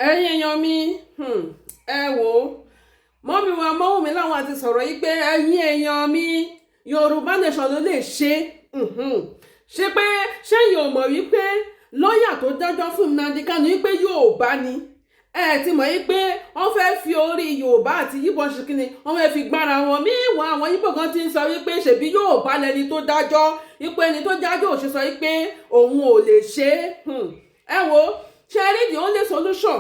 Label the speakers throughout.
Speaker 1: ẹ̀yin èèyàn mi ẹ wò ó mọ́mí wa Wunmi láwọn àti sọ̀rọ̀ yìí pé ẹ̀yin èèyàn mi Yorùbá nation ló lè ṣe pé ṣẹ́yìn ò mọ̀ wípé lọ́ọ̀yà tó dájọ́ fún Nnamdi Kanu wípé Yorùbá ni ẹ ti mọ̀ wípé wọ́n fẹ́ fi orí Yorùbá àti Yíbò ṣìkìnnì wọ́n fẹ́ fi gbára wọn míwàá àwọn Yíbò kan ti ń sọ wípé ṣèbí Yorùbá lẹni tó dájọ́ wípé ẹni tó dájọ́ ò ṣe sọ wípé òun ò lè ṣe ẹ wò ó ṣe rí the only solution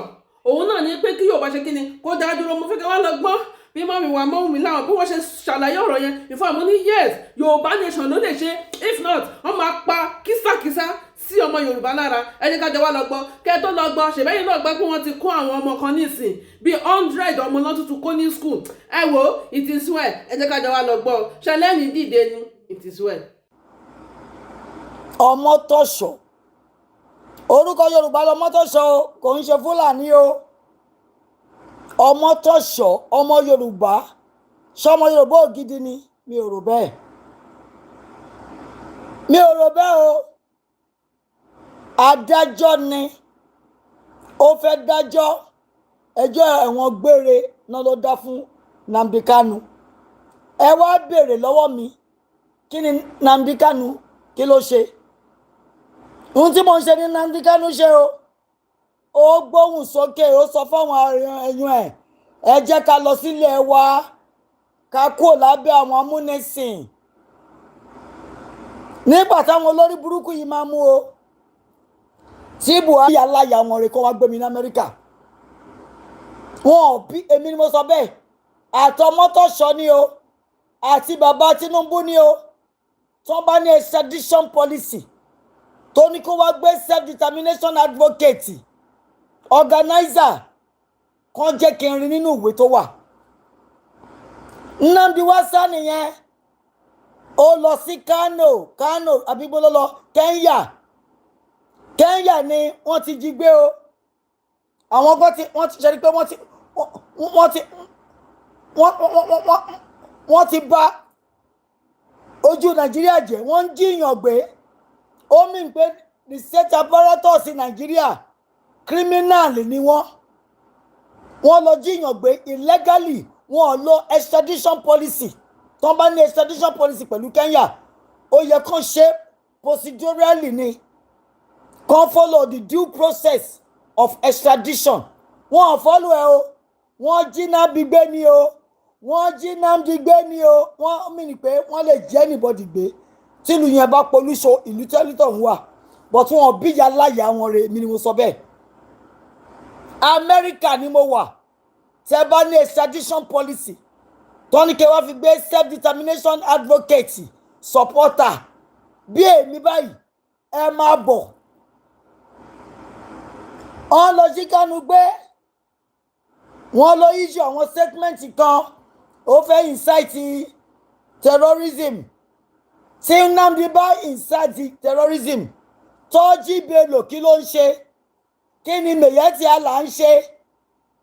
Speaker 1: òun náà ni pé kí Yorùbá ṣe kí ni kó dá dúró. Mo fẹ́ kí wọ́n lọ gbọ́ bí mọ́mí wa Wunmi láwọn bí wọ́n ṣe ṣàlàyé ọ̀rọ̀ yẹn ìfọ̀mù ní yes Yorùbá nation ló lè ṣe if not wọ́n máa pa kísàkísà sí ọmọ Yorùbá lára. ẹ jẹ́ ká jọ wá lọ gbọ́ kẹ́ tó lọ gbọ́ ṣèbẹ́yìn náà gbọ́ pé wọ́n ti kó àwọn ọmọ kan nísìn bíi 100 ọmọ náà tuntun kó ní school. ẹ wo it is well ẹ jẹ́ ká jọ wá lọ gbọ́ ṣẹlẹ́ni dìde ni it is well.
Speaker 2: Omotosho orúkọ Yorùbá lọmọtọ̀ṣọ́ kò ń ṣe Fúlàní o. Omotosho ọmọ Yorùbá ṣọmọ Yorùbá ògidì ni mi ò rò bẹ́ẹ̀ o. Adájọ́ ni ó fẹ́ dájọ́ ẹjọ́ ẹ̀wọ̀n gbére náà ló dá fún Nnamdi Kanu. Ẹ wá béèrè lọ́wọ́ mi kí ni Nnamdi Kanu kí ló ṣe? Ohun tí mo ń ṣe ní Nnamdi Kanu ṣe o. Ó gbóhùn sókè ó sọ fáwọn èèyàn ẹ jẹ́ ká lọ sílé wa ká kúrò lábẹ́ àwọn amúnisìn. Nígbà táwọn olórí burúkú yìí máa mú o tí Buhari aláya wọn rè kó wá gbé mi ní Amẹ́ríkà. Wọn ò bí èmi ni mo sọ bẹ́ẹ̀ àtọmọ́tọ̀ṣọ́ ni o àti bàbá Tinubu ni o tí wọ́n bá ní extradition policy tó ní kó wá gbé self determination advocate organizer kan jẹ́ kí n rí nínú ìwé tó wà. Nnamdi wá sá nìyẹn ó lọ sí Kano àbígbó ló lọ Kenya ni wọ́n ti jí gbé o. Àwọn kan wọ́n ti ṣe rí pé wọ́n ti bà ojú Nàìjíríà jẹ́ wọ́n ń jíyàn gbé. Ó mì pé the state apparatus in Nigeria criminal ni wọ́n lọ jíyàn gbé illegally. Wọ́n lo extradition policy tó bá ní extradition policy pẹ̀lú Kenya ó yẹ kán ṣe procedurally ni kán follow the due process of extradition. Wọ́n follow ẹ o wọ́n jí Nnamdi gbé ni o wọ́n mì ní pé wọ́n lè jẹ́ anybody gbé tílù yẹn bá polúṣọ ìlú tẹ́lítọ̀ ń wà but wọn bíyà láyà wọn rè mí ni mo sọ bẹ́ẹ̀. Amẹ́ríkà ni mo wà tẹ́ bá ní extradition policy tọ́ni kí wọ́n fi gbé self determination advocate supporter bí èmi báyìí ẹ máa bọ̀. Wọ́n lọ sí Kanu gbé wọ́n lọ issue àwọn statement kan ó fẹ́ incite terrorism. Tí Nnamdi bá incite terrorism tọ́jí Bello kí ló ń ṣe? Kí ni Mẹ̀yẹ́tì àlà ń ṣe?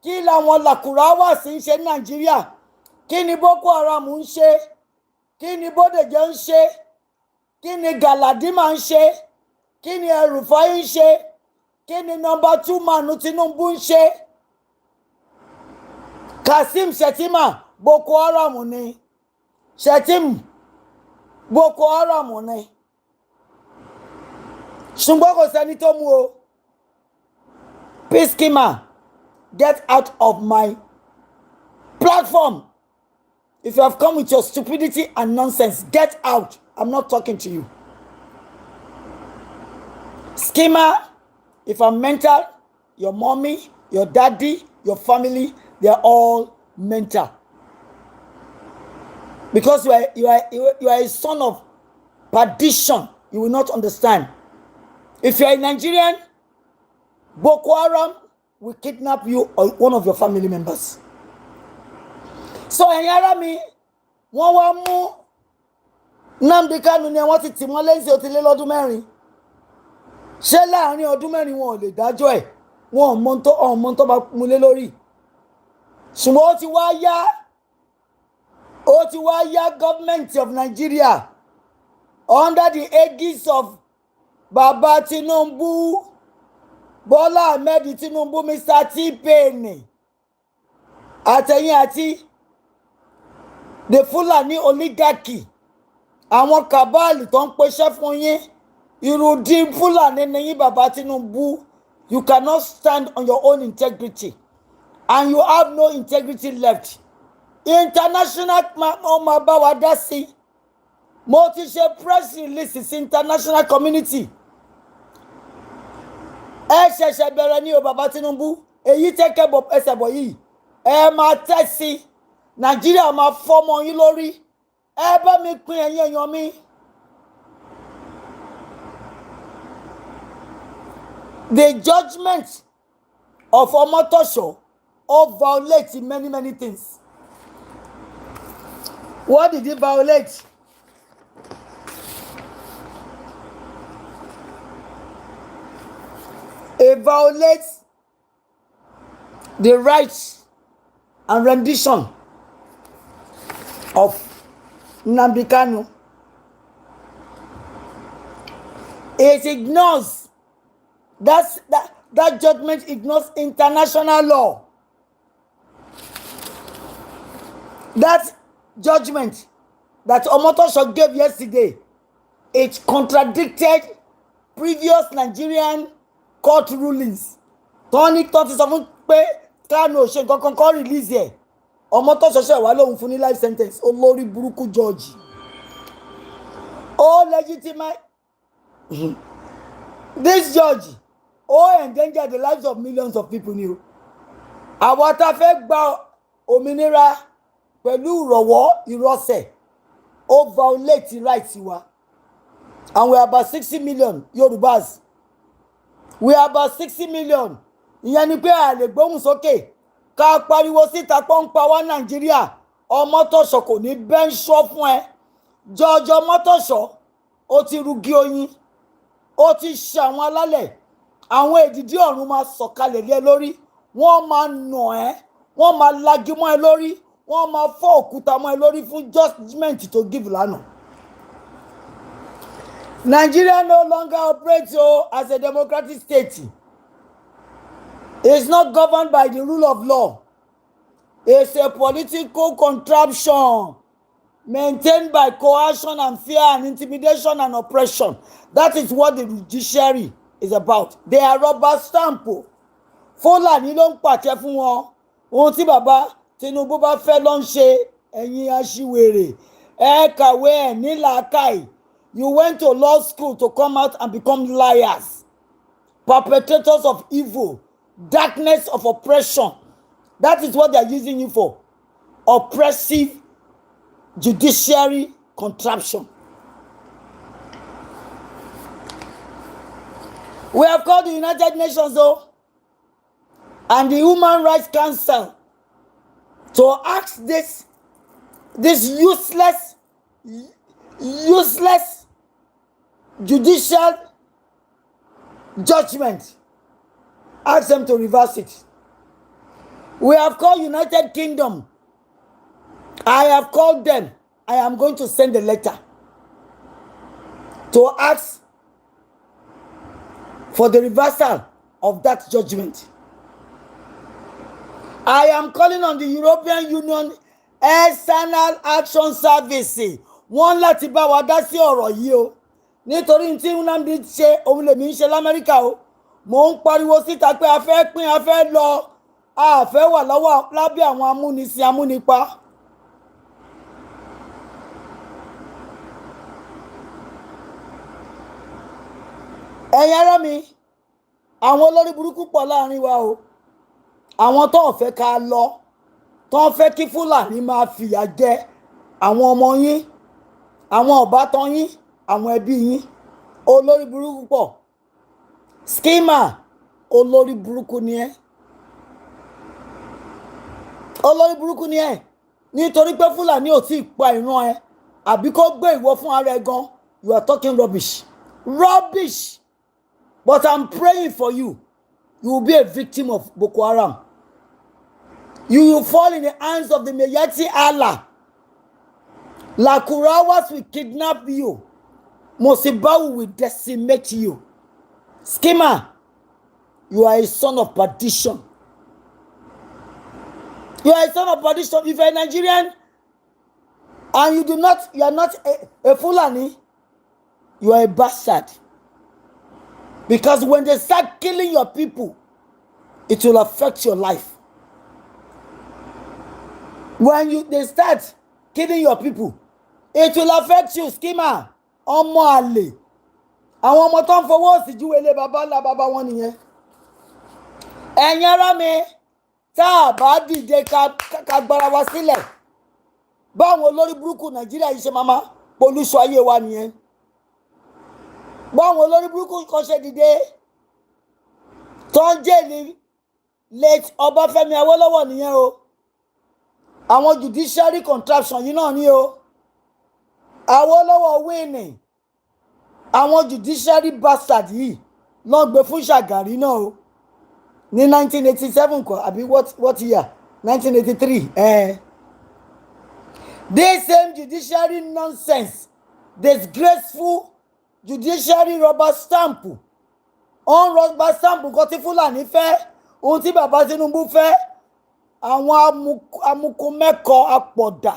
Speaker 2: Kí làwọn làkùráwà sí ń ṣe ní Nàìjíríà? Kí ni Boko Haram ń ṣe? Kí ni Bódèjẹ́ ń ṣe? Kí ni Galadima ń ṣe? Kí ni El-Rufai ń ṣe? Kí ni number 2 manu Tinubu ń ṣe? Kasim Shettima Boko Haram ni. Boko Haram ni. Ṣùgbọ́n kò sẹ́ni tó mú o. Peacekeeper, get out of my platform. If you have come with your stupidity and nonsense, get out. I'm not talking to you. Schemer, if I'm mental, your mommy, your daddy, your family, they are all mental. Because you are a son of perdition. You will not understand. If you are a Nigerian, Boko Haram will kidnap you or one of your family members. So ẹ̀yin ará mi wọ́n wá mú Nnamdi Kanu ni wọ́n ti tì wọ́n lẹ́yìn ó ti lé lọ́dún mẹ́rin. Ṣé láàrin ọdún mẹ́rin wọn ò lè dájọ́ ẹ̀? Wọn ò mọ tó bá mú lé lórí. Ṣùgbọ́n ó ti wá yá government of Nigeria under the aegis of Baba Tinubu Bola Ahmed Tinubu, Mr. T-Pain, àtẹ̀yìn àti the Fulani oligarchy, àwọn kabali tó ń pèsè fún yín, ìrùdí Fulani ni yín bàbá Tinubu. You cannot stand on your own integrity, and you have no integrity left. International máa bá wa dá sí. Mo ti ṣe press release sí international community. Ẹ ṣẹ̀ṣẹ̀ bẹ̀rẹ̀ ní o bàbá Tinubu, èyí tẹ́kẹ̀ bọ̀ ẹsẹ̀ bọ̀ yìí. Ẹ máa tẹ̀ sí. Nàìjíríà máa fọ́mọ yín lórí. Ẹ bá mi pín ẹ̀yin èèyàn mi. The judgment of Omotosho violates many things. What did he violate? It violates the rights and rendition of Nnamdi Kanu. It ignores that judgment ignores international law. That judgment that Omotosho gave yesterday, it contradicted previous Nigerian court rulings. Tony 37 pé Kanu ṣe nǹkan kan release ẹ̀. Omotosho ṣe wà lóhun fún ní life sentence. Olórí burúkú judge. Oh, legitimate. This judge, endanger the lives of millions of people ni o. Àwọn tá fẹ́ gba òmìnira pẹ̀lú ìrọ̀wọ́ ìrọ̀sẹ̀, ó violate rights wa. And we are about 60 million Yorubas. We are about 60 million. Ìyẹn ni pé a lè gbóhùn sókè. Ká pariwo síta pọ́npá wá Nàìjíríà. Omotosho kò ní bẹ́ńṣọ́ fún ẹ. George Omotosho, ó ti rugi oyin. Ó ti ṣe àwọn alálẹ̀. Àwọn èdìdí ọ̀run máa sọ̀kalẹ̀ lé lórí. Wọ́n máa nà ẹ́. Wọ́n máa lagi mọ́ ẹ lórí. Wọ́n máa fọ́ òkúta mọ́ ẹ lórí fún judgment to give lánàá. Nigeria no longer operates as a democratic state. It's not governed by the rule of law. It's a political contraption maintained by coercion and fear and intimidation and oppression. That is what the judiciary is about. They are rubber stamp. Fulani ló ń pàṣẹ fún wọn. Ohun tí bàbá Tinubu bá fẹ́ ló ń ṣe. Ẹ̀yin aṣiwèrè. Ẹ kàwé ẹ̀ ní làákàyè. You went to law school to come out and become liars, perpetrators of evil, darkness of oppression. That is what they are using you for. Oppressive judiciary contraption. We have called the United Nations and the Human Rights Council to ask this useless judicial judgment. Ask them to reverse it. We have called United Kingdom. I have called them. I am going to send a letter to ask for the reversal of that judgment. I am calling on the European Union External Action Service. Wọ́n láti bá wa dá sí ọ̀rọ̀ yìí o. Nítorí tí Nnamdi ṣe òun lèmi ń ṣe l'Amẹ́ríkà o. Mo ń pariwo síta pé a fẹ́ pín, a fẹ́ lọ, a fẹ́ wà lọ́wọ́ lábẹ́ àwọn amúnisìn amúnipa. Ẹ̀yin ará mi, àwọn olórí burúkú pọ̀ láàrin wa o. Àwọn tó ń fẹ́ ká lọ, tó ń fẹ́ kí Fúlàní máa fìyà jẹ àwọn ọmọ yín, àwọn ọ̀bátan yín, àwọn ẹbí yín. Olórí burúkú pọ̀. Schema, olórí burúkú ni ẹ́. Olórí burúkú ni ẹ́. Nítorí pé Fúlàní ò tí ì pa ìran ẹ, àbí kó gbé ìwọ fún ara ẹ gan. You are talking rubbish. Rubbish. But I'm praying for you. You will be a victim of Boko Haram. You will fall in the hands of the Meyati Allah. Lakurawas will kidnap you. Mosibawu will decimate you. Schema, You are a son of perdition. You are a son of perdition. If you are a Nigerian and you are not a Fulani, you are a bastard. Because when they start killing your people, it will affect your life. When they start killing your people, it will affect you, skimmer. Ọmọ àlè. Àwọn ọmọ tó ń fọwọ́ sí júwèlé bàbá ńlá bàbá wọn nìyẹn. Ẹ̀yin ará mi, tá a bá dìde ká gbára wa sílẹ̀. Báwọn olórí burúkú Nàìjíríà yìí ṣe máa polúṣọ ayé wa nìyẹn. Báwọn olórí burúkú kan ṣe dìde tó ń jẹ́lì late Ọbáfẹ́mi Awólọ́wọ̀ nìyẹn o. Àwọn judiciary contraption yìí náà ni o. Awólọ́wọ̀ winning. Àwọn judiciary bastard yìí ló gbé fún Ṣàgàrí náà o. Ní 1987 kọ́ àbí what year? 1983. This same judiciary nonsense, disgraceful judiciary rubber stamp. On rubber stamp nǹkan tí Fúlàní fẹ́, ohun tí bàbá Tinubu fẹ́, àwọn amukumẹ́kọ apọ̀dà.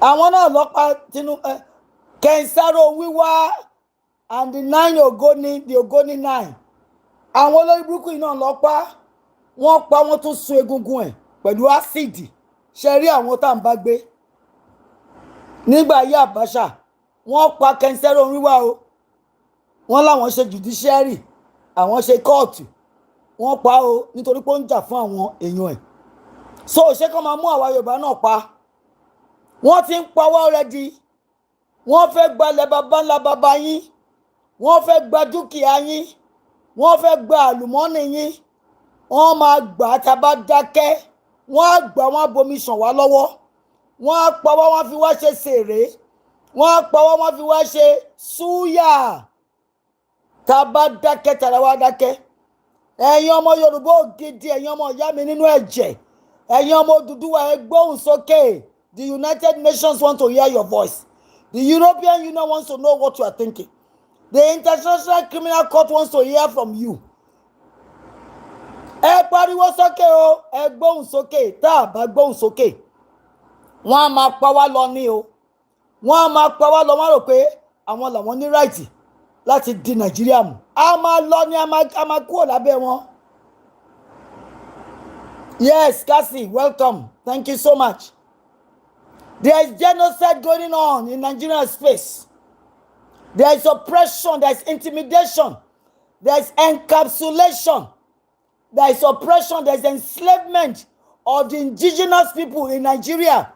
Speaker 2: Àwọn náà lọ́pàá Tinubu Kensaro Wíwá and the 9 Ogoni, the Ogoni 9. Àwọn olórí burúkú yìí náà lọ́pàá, wọ́n pa wọ́n tún sun egungun ẹ̀ pẹ̀lú ásìdì. Ṣe rí àwọn tá à ń bá gbé. Nígbà ayé Àbáṣà, wọ́n pa Kensaro Wíwá o. Wọ́n láwọn ṣe judiciary, àwọn ṣe kóòtù. Wọ́n pa o nítorí pé ó ń jà fún àwọn èèyàn ẹ̀. So ṣé kán máa mú àwa Yorùbá náà pa? Wọ́n ti ń pa wá already. Wọ́n fẹ́ gbalẹ̀ bàbá ńlá bàbá yín. Wọ́n fẹ́ gba dúkìá yín. Wọ́n fẹ́ gba àlùmọ́ọ́nì yín. Wọ́n máa gbà á tá a bá dákẹ́. Wọ́n á gbà wọ́n á bomi ṣàn wá lọ́wọ́. Wọ́n á pa wá wọ́n fi wá ṣe sèré. Wọ́n á pa wá wọ́n fi wá ṣe súyà. Tá a bá dákẹ́ tàrà wá dákẹ́. Ẹ̀yin ọmọ Yorùbá ògidì, ẹ̀yin ọmọ ìyá mi nínú ẹ̀jẹ̀. Ẹ̀yin ọmọ Odùduwà ẹ gbóhùn sókè. The United Nations want to hear your voice. The European Union wants to know what you are thinking. The International Criminal Court wants to hear from you. Ẹ pariwo sókè o, ẹ gbóhùn sókè, tá a bá gbóhùn sókè. Wọ́n á máa pa wá lọ ní o. Wọ́n á máa pa wá lọ, wọ́n rò pé àwọn làwọn ní right láti di Nàìjíríà mú. A máa lọ ní a máa kúrò lábẹ́ wọn. Yes, Cassie, welcome. Thank you so much. There is genocide going on in Nigerian space. There is oppression, there is intimidation, there is encapsulation, there is oppression, there is enslavement of the indigenous people in Nigeria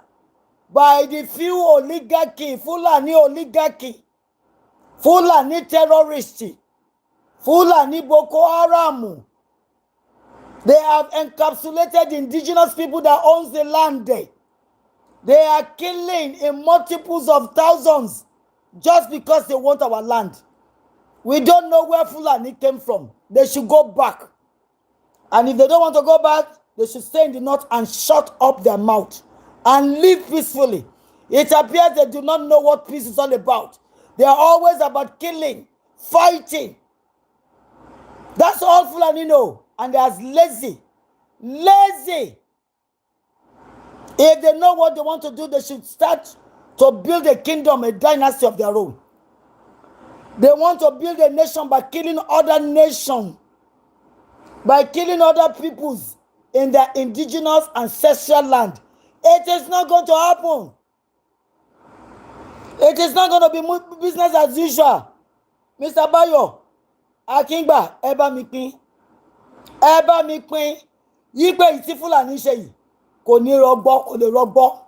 Speaker 2: by the few oligarchy, Fulani oligarchy, Fulani terrorists, Fulani Boko Haram. They have encapsulated the indigenous people that owns the land there. They are killing in multiples of thousands just because they want our land. We don't know where Fulani came from. They should go back. And if they don't want to go back, they should stay in the north and shut up their mouth and live peacefully. It appears they do not know what peace is all about. They are always about killing, fighting. That's all Fulani know. And they are lazy. Lazy. If they know what they want to do, they should start to build a kingdom, a dynasty of their own. They want to build a nation by killing other nations, by killing other peoples in their indigenous ancestral land. It is not going to happen. It is not going to be business as usual. Mr. Bayo, Akingba, ẹ bá mi pín, yí pé ìtí Fúlàní ṣe yìí. Kò ní rọgbọ, kò lè rọgbọ.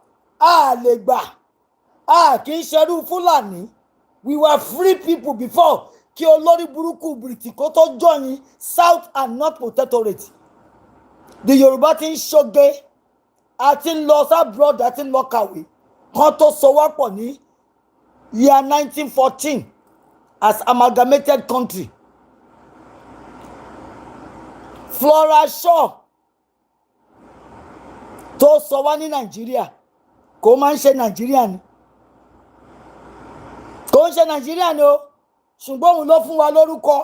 Speaker 2: A lè gbà. A kì í ṣerú Fúlàní. We were free people before kí olórí burúkú British kó tó join South and North Protectorate. The Yorùbá ti ń ṣoge, àti ń lọ abroad, àti ń lọ kàwé. Kan tó so wá pọ̀ ní year 1914 as amalgamated country. Flora Shaw tó sọ wá ní Nàìjíríà kò máa ń ṣe Nàìjíríà ni. Kò ń ṣe Nàìjíríà ni o, ṣùgbọ́n òun ló fún wa lórúkọ.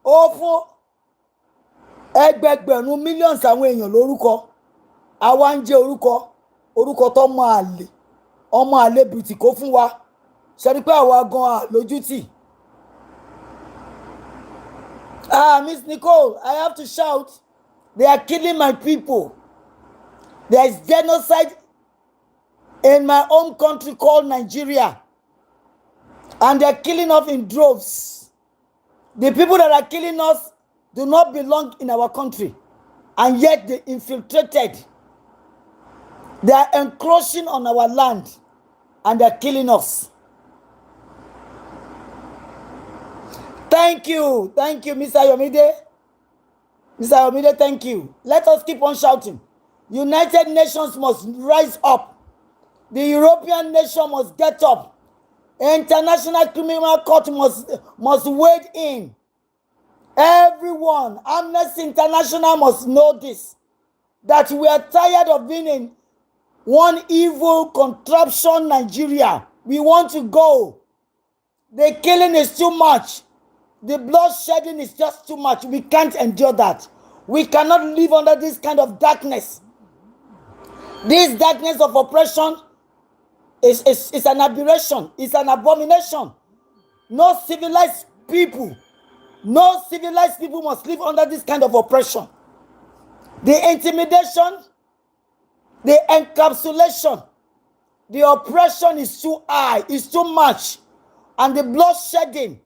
Speaker 2: Ó fún ẹgbẹgbẹ̀rún millions àwọn èèyàn lórúkọ àwa ń jẹ́ orúkọ tó ọmọ àlè bìtì kó fún wa ṣe rí pé àwa gan lójútì. Miss Nicole, I have to shout. They are killing my people. There is genocide in my home country called Nigeria. And they are killing us in droves. The people that are killing us do not belong in our country. And yet they infiltrated. They are encroaching on our land. And they are killing us. Thank you, Mr. Yomide. Mr. Yomide, thank you. Let us keep on shouting. United Nations must rise up. The European nation must get up. International Criminal Court must wade in. Everyone, Amnesty International must know this. That we are tired of being in one evil contraption Nigeria. We want to go. The killing is too much. The bloodshedding is just too much. We can't endure that. We cannot live under this kind of darkness. This darkness of oppression is an aberration. It's an abomination. No civilized people must live under this kind of oppression. The intimidation, the encapsulation, the oppression is too high, is too much. And the bloodshedding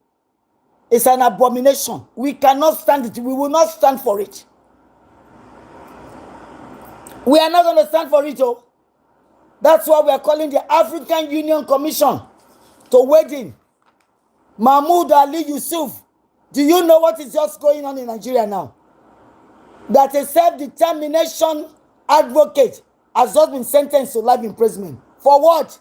Speaker 2: is an abomination. We cannot stand it. We will not stand for it. We are not going to stand for it. Oh. That's why we are calling the African Union Commission to wade in. Mahmoud Ali Yusuf, do you know what is just going on in Nigeria now? That a self-determination advocate has just been sentenced to life imprisonment. For what?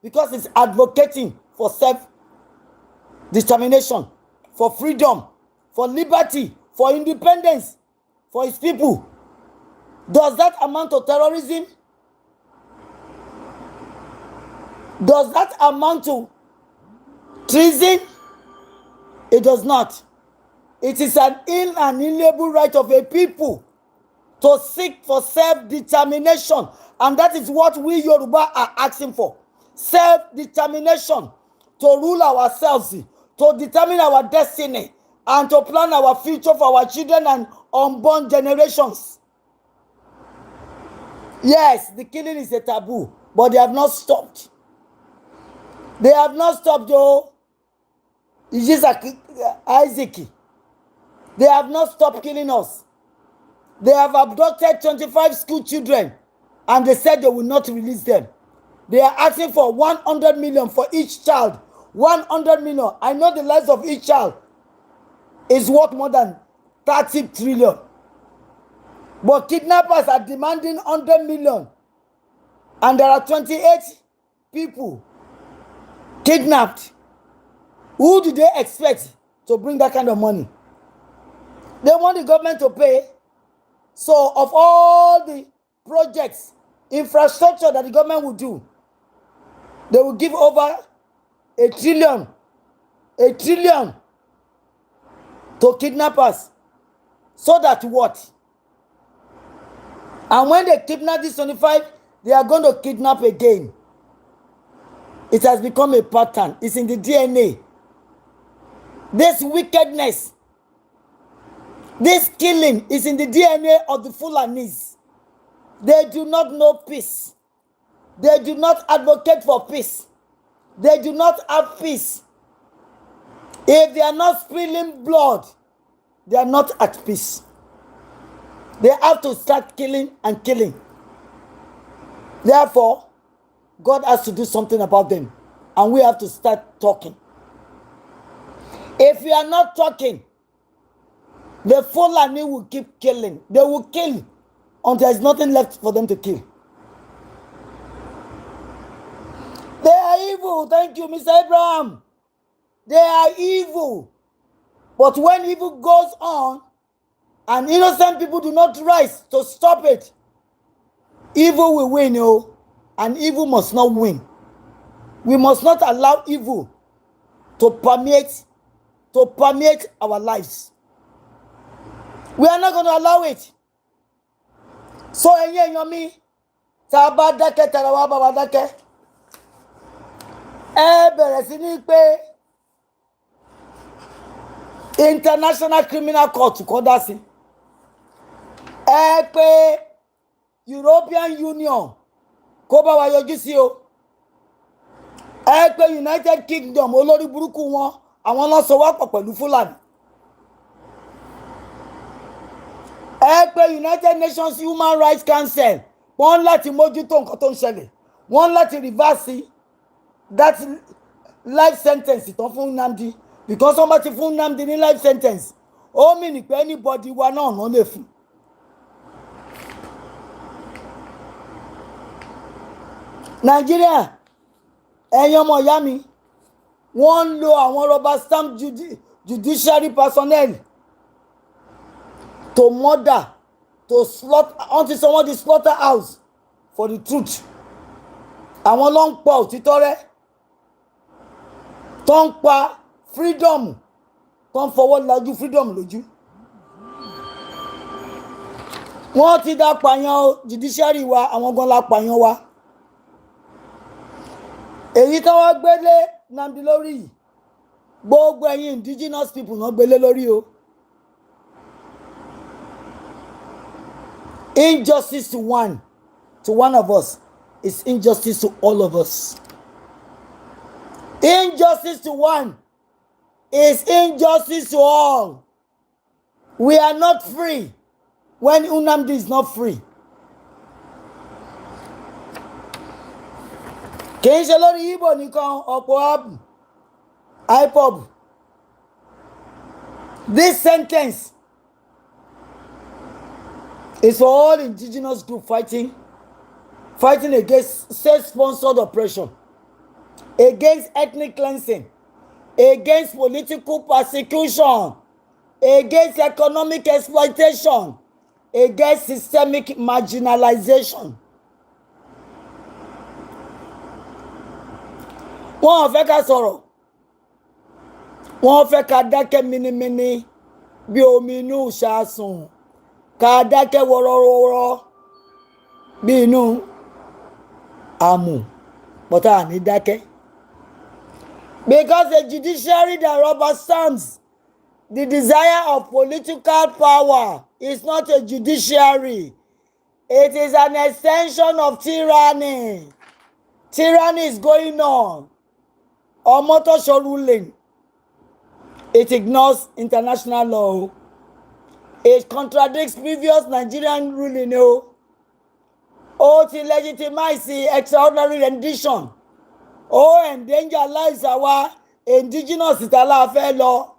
Speaker 2: Because he's advocating for self-determination, for freedom, for liberty, for independence, for his people. Does that amount to terrorism? Does that amount to treason? It does not. It is an inalienable right of a people to seek for self-determination. And that is what we Yoruba are asking for. Self-determination to rule ourselves, to determine our destiny, and to plan our future for our children and unborn generations. Yes, the killing is a taboo, but they have not stopped. They have not stopped, though. It's just Isaac. They have not stopped killing us. They have abducted 25 school children, and they said they will not release them. They are asking for 100 million for each child. 100 million. I know the lives of each child is worth more than 30 trillion. But kidnappers are demanding 100 million. And there are 28 people kidnapped. Who do they expect to bring that kind of money? They want the government to pay. So of all the projects, infrastructure that the government will do, they will give over a trillion to kidnappers. So that what? And when they kidnap this 25, they are going to kidnap again. It has become a pattern. It's in the DNA. This wickedness, this killing is in the DNA of the Fulanis. They do not know peace. They do not advocate for peace. They do not have peace. If they are not spilling blood, they are not at peace. They have to start killing and killing. Therefore, God has to do something about them. And we have to start talking. If we are not talking, the Fulani will keep killing. They will kill until there is nothing left for them to kill. They are evil. Thank you, Mr. Abraham. They are evil. But when evil goes on, and innocent people do not rise to stop it, evil will win, and evil must not win. We must not allow evil to permeate our lives. We are not going to allow it. So ẹ̀yin èèyàn mi tá a bá dákẹ́ tara wa bá wa dákẹ́ ẹ bẹ̀rẹ̀ sí ní pé International Criminal Court kọ́ dá sí ẹ pé European Union kó bá wa yọjú sí o ẹ pé United Kingdom olórí burúkú wọn àwọn ló so wá pọ̀ pẹ̀lú Fúlàní ẹ pé United Nations Human Rights Council wọ́n láti mójútó nǹkan tó ń ṣẹlẹ̀ wọ́n láti reverse that life sentence tán fún Nnamdi because wọ́n bá ti fún Nnamdi ní life sentence ó mì ní pé anybody wa náà náà lè fún. Nàìjíríà ẹ̀yin ọmọ ìyá mi wọ́n ń lo àwọn rubber stamp judiciary personnel to murder to slaughter until someone dey slaughter house for the truth àwọn ló ń pa òtítọ́ rẹ́ tó ń pa freedom tó ń fọwọ́ lajú freedom lójú wọ́n ti dá pààyàn judiciary wa àwọn gan la pààyàn wa èyí tí wọ́n gbélé Nnamdi lórí yìí gbogbo ẹ̀yin indigenous people náà gbélé lórí o. Injustice to one of us is injustice to all of us. Injustice to one is injustice to all. We are not free when Nnamdi is not free. Kì í ṣe lórí Igbo nìkan ọ̀pọ̀ IPOB. This sentence is for all indigenous groups fighting against state-sponsored oppression, against ethnic cleansing, against political persecution, against economic exploitation, against systemic marginalization. Wọ́n fẹ́ ká sọ̀rọ̀, wọ́n fẹ́ ká dákẹ́ minimini bí omi inú ṣàsùn. Ká dákẹ́ wọ́rọ́wọ́rọ́ bí inú àmù bọ́tà ní dákẹ́. Because the judiciary that rubber stamps the desire of political power is not a judiciary. It is an extension of tyranny. Tyranny is going on. Omotosho ruling. It ignores international law. It contradicts previous Nigerian ruling. It legitimizes extraordinary rendition. Endanger lives our indigenous Itala fellow.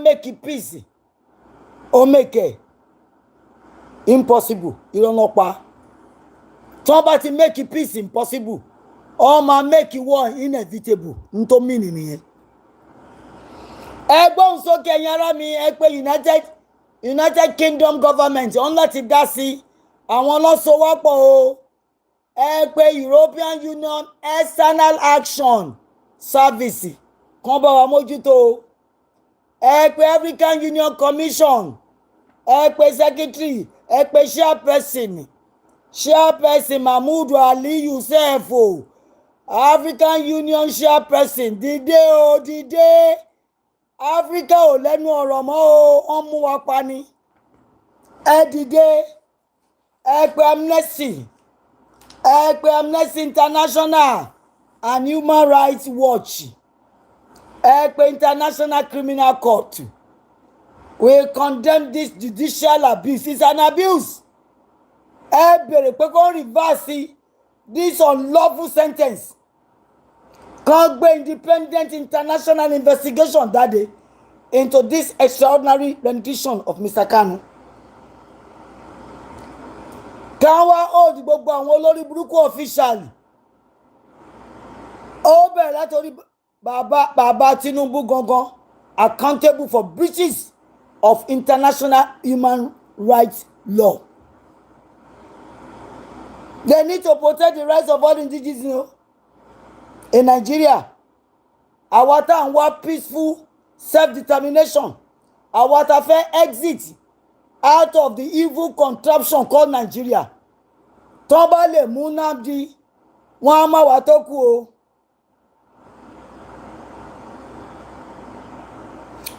Speaker 2: Make it peace. Make it impossible. You don't know why. Somebody make it peace impossible. Make it war inevitable. Nto meaning here. Ẹgbọ́n sókè yàrá mi ẹ pé United Kingdom government ọ̀n láti dá sí àwọn lọ́sọ̀wọ́pọ̀ o ẹ pé European Union External Action Service kan bá wa mójútó o ẹ pé African Union Commission ẹ pé secretary ẹ pé chairperson Mahmood Ali Yusuf o African Union chairperson dìde. Africa ò lẹ́nu ọ̀rọ̀ mọ́ o wọ́n mú wa pa ni ẹ dìde ẹ pé Amnesty International and Human Rights Watch ẹ pé International Criminal Court we condemn this judicial abuse. It's an abuse. Ẹ bèrè pé kó reverse this unlawful sentence. Kàn gbé independent international investigation that day into this extraordinary rendition of Mr. Kanu. Kàn wá hold gbogbo àwọn olórí burúkú official. Ó bẹ̀rẹ̀ látorí bàbá Tinubu gangan accountable for breaches of international human rights law. They need to protect the rights of all indigenous in Nigeria. Àwa tá ń wá peaceful self-determination àwa ta fẹ́ exit out of the evil contraption called Nigeria. Tó bá lè mú Nnamdi, wọ́n á má wá tó kù o.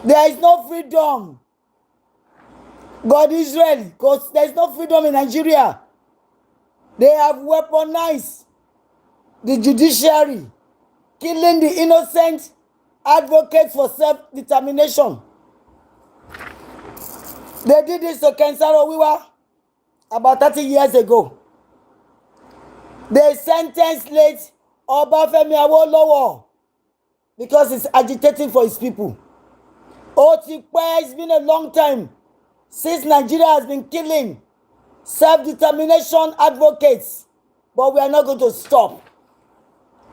Speaker 2: There is no freedom. God Israel, because there is no freedom in Nigeria. They have weaponized the judiciary, killing the innocent advocates for self-determination. They did this to Kensaro Wiwa about 30 years ago. They sentenced late Obafemi Awolowo because he's agitating for his people. It's been a long time since Nigeria has been killing self-determination advocates, but we are not going to stop.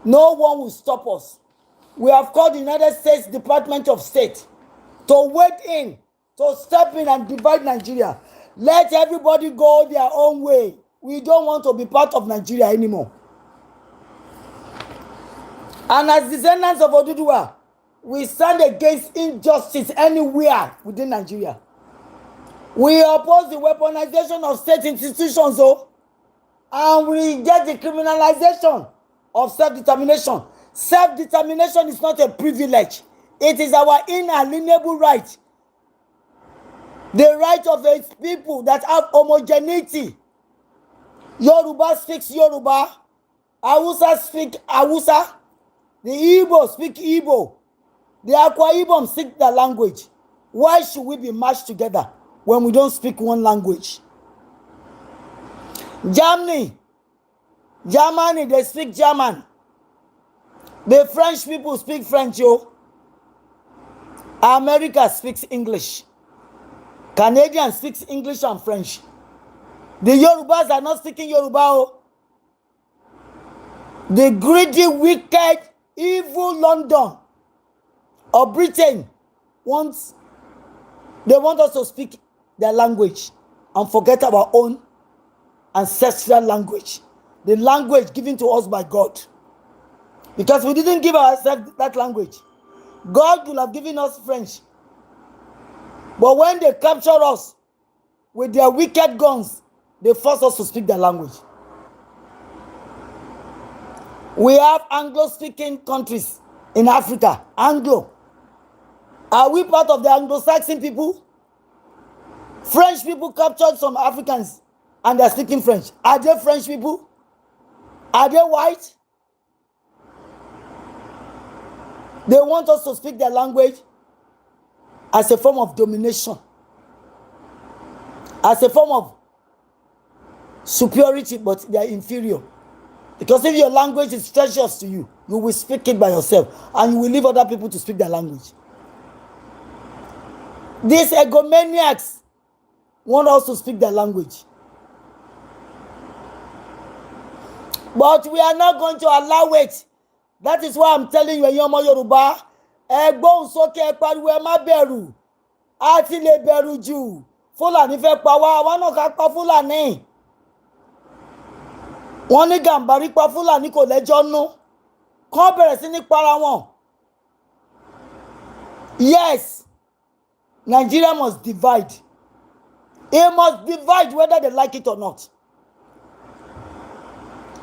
Speaker 2: No one will stop us. We have called the United States Department of State to wade in, to step in and divide Nigeria. Let everybody go their own way. We don't want to be part of Nigeria anymore. And as descendants of Oduduwa, we stand against injustice anywhere within Nigeria. We oppose the weaponization of state institutions, and we reject the criminalization of self-determination. Self-determination is not a privilege. It is our inalienable right. The right of its people that have homogeneity. Yoruba speaks Yoruba. Hausa speak Hausa. The Igbo speak Igbo. The Akwa Ibom speak their language. Why should we be matched together when we don't speak one language? Germany, they speak German. The French people speak French, yo. America speaks English. Canadians speak English and French. The Yorubas are not speaking Yoruba, oh. The greedy, wicked, evil London or Britain they want us to speak their language and forget our own ancestral language, the language given to us by God. Because we didn't give ourselves that language. God will have given us French. But when they capture us with their wicked guns, they force us to speak their language. We have Anglo-speaking countries in Africa. Anglo. Are we part of the Anglo-Saxon people? French people captured some Africans and they're speaking French. Are they French people? Are they white? They want us to speak their language as a form of domination, as a form of superiority, but they are inferior. Because if your language is precious to you, you will speak it by yourself and you will leave other people to speak their language. These egomaniacs want us to speak their language. But we are not going to allow it. That is why I'm telling you, Yomo Yoruba, ẹgbọ́n sókè pariwo ẹ má bẹ̀rù, a ti lè bẹ̀rù jù. Fúlàní fẹ́ pa wá, àwa náà ká pa Fúlàní. Wọ́n ní Gàmbàrí pa Fúlàní kò lẹ́jọ́ nú. Kán bẹ̀rẹ̀ sí ní para wọn. Yes, Nigeria must divide. It must divide whether they like it or not.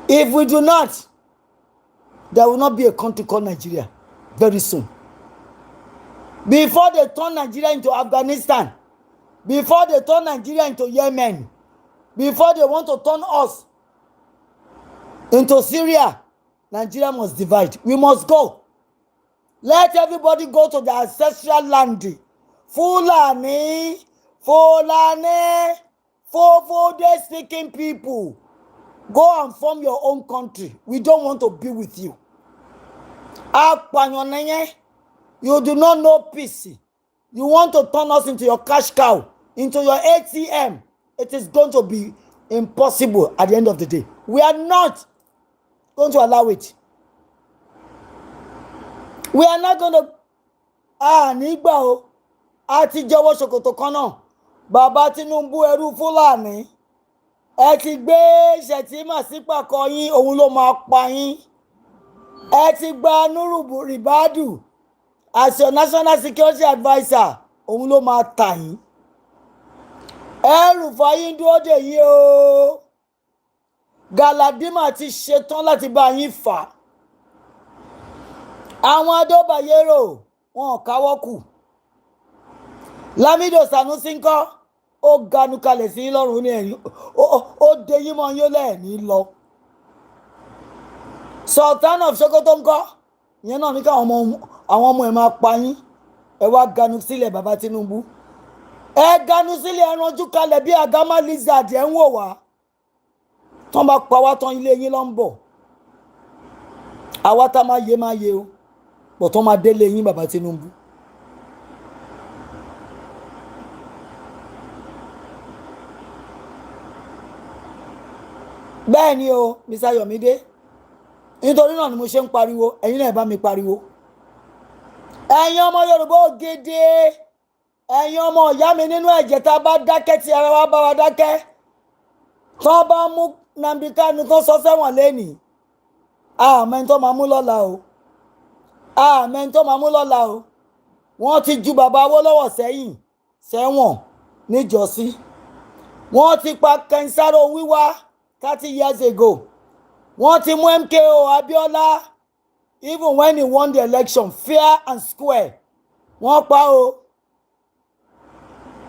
Speaker 2: If we do not, there will not be a country called Nigeria very soon. Before they turn Nigeria into Afghanistan, before they turn Nigeria into Yemen, before they want to turn us into Syria, Nigeria must divide. We must go. Let everybody go to their ancestral land. Fulani, Fofode speaking people. Go and form your own country. We don't want to be with you. You do not know peace. You want to turn us into your cash cow, into your ATM. It is going to be impossible at the end of the day. We are not going to allow it. We are not going to. Nígbà o, Ati jọ̀wọ́ ṣòkòtò kan náà. Bàbá Tinubu ẹrú Fúlàní. Ẹ ti gbé Shettima sípàkọ́ yín, òun ló máa pa yín. Ẹ ti gba Nuru Ribadu as your national security adviser. òun ló máa tà yín. El-Rufai ń dúró dè yín o. Galadima ti ṣetán láti bá yín fà. Àwọn adóbayérò wọn ò káwọ́ kù. Lamido Sanusi ńkọ́ ó ganu kalẹ̀ sí lọ́rùn ní ẹ̀yìn ó de yín mọ́ yín lẹ́ẹ̀ní lọ. Sultan of Sokoto ńkọ́ ìyẹn náà ní káwọn ọmọ ẹ̀ máa pa yín. Ẹ wá ganu sílẹ̀ bàbá Tinubu. Ẹ ganu sílẹ̀ ẹ ranjú kalẹ̀ bí agama lizard ẹ̀ ń wò wá. Tán bá pa wá tán ilé yín ló ń bọ̀. Àwa tá máa yé o pọ̀ tán máa délé yín bàbá Tinubu. Bẹ́ẹ̀ ni o Mr. Yomide nítorí náà ni mo ṣe ń pariwo ẹ̀yin náà bá mi pariwo. Ẹ̀yin ọmọ Yorùbá ògèdè ẹ̀yin ọmọ ìyá mi nínú ẹ̀jẹ̀ tá a bá dákẹ́ tí ara wa bá wa dákẹ́ tán bá mú Nnamdi Kanu tán sọ sẹ́wọ̀n lẹ́nìí àmọ́ ẹni tó máa mú lọ́la o àmọ́ ẹni tó máa mú lọ́la o wọ́n ti ju bàbá Awólọ́wọ̀ sẹ́wọ̀n níjọ́sí wọ́n ti pa Kẹ́ńsáró wíwá 30 years ago wọ́n ti mú MKO Abiola even when he won the election fair and square wọ́n pa o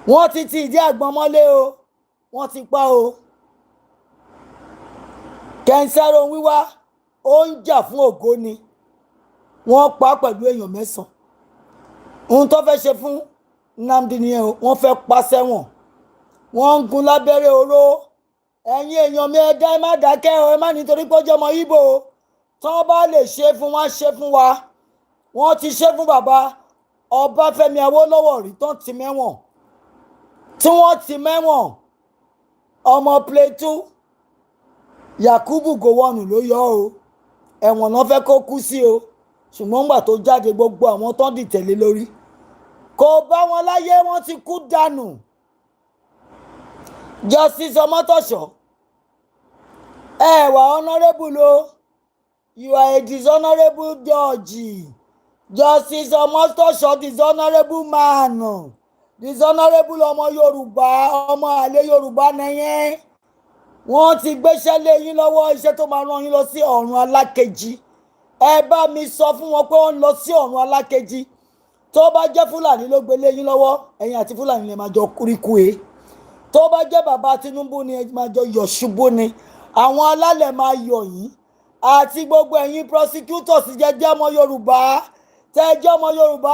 Speaker 2: wọ́n ti ìdí àgbọn mọ́lé o wọ́n ti pa o Kẹ́ńsáró wíwá ó ń jà fún ògo ni wọ́n pa pẹ̀lú èèyàn 9 ohun tó fẹ́ ṣe fún Nnamdi nìyẹn o wọ́n fẹ́ pa sẹ́wọ̀n wọ́n ń gun lábẹ́rẹ́ oró ẹ̀yin èèyàn mi ẹ̀dá ẹ má dákẹ́ o ẹ má nítorí pé ó jẹ́ ọmọ Ìgbò tí wọ́n bá lè ṣe fún wa ṣe fún wa wọ́n ti ṣe fún bàbá Ọbáfẹ́mi Awólọ́wọ̀ rí tán ti mẹ́wọ̀n tí wọ́n ti mẹ́wọ̀n ọmọ Plateau Yakubu Gowon ló yọ o ẹ̀wọ̀n náà fẹ́ kó kú sí o ṣùgbọ́n nígbà tó jáde gbogbo àwọn tán dìtẹ̀lé lórí kò bá wọn láyé wọ́n ti kú dànù. Justice Omotosho ẹ wà honourable o you are a dishonourable judge. Justice Omotosho dishonourable man dishonourable ọmọ Yorùbá ọmọ àlè Yorùbá nìyẹn wọ́n ti gbéṣẹ́ lé yín lọ́wọ́ iṣẹ́ tó máa rán yín lọ sí ọ̀run alákejì ẹ bá mi sọ fún wọn pé wọ́n ń lọ sí ọ̀run alákejì tó bá jẹ́ Fúlàní ló gbé lé yín lọ́wọ́ ẹ̀yin àti Fúlàní lè máa jọ kúríkú e tó bá jẹ́ bàbá Tinubu ni ẹ máa jọ yọ̀ ṣubú ni àwọn alálẹ̀ máa yọ̀ yín àti gbogbo ẹ̀yin prosecutors jẹ́jẹ́ ọmọ Yorùbá tẹ́jọ́ ọmọ Yorùbá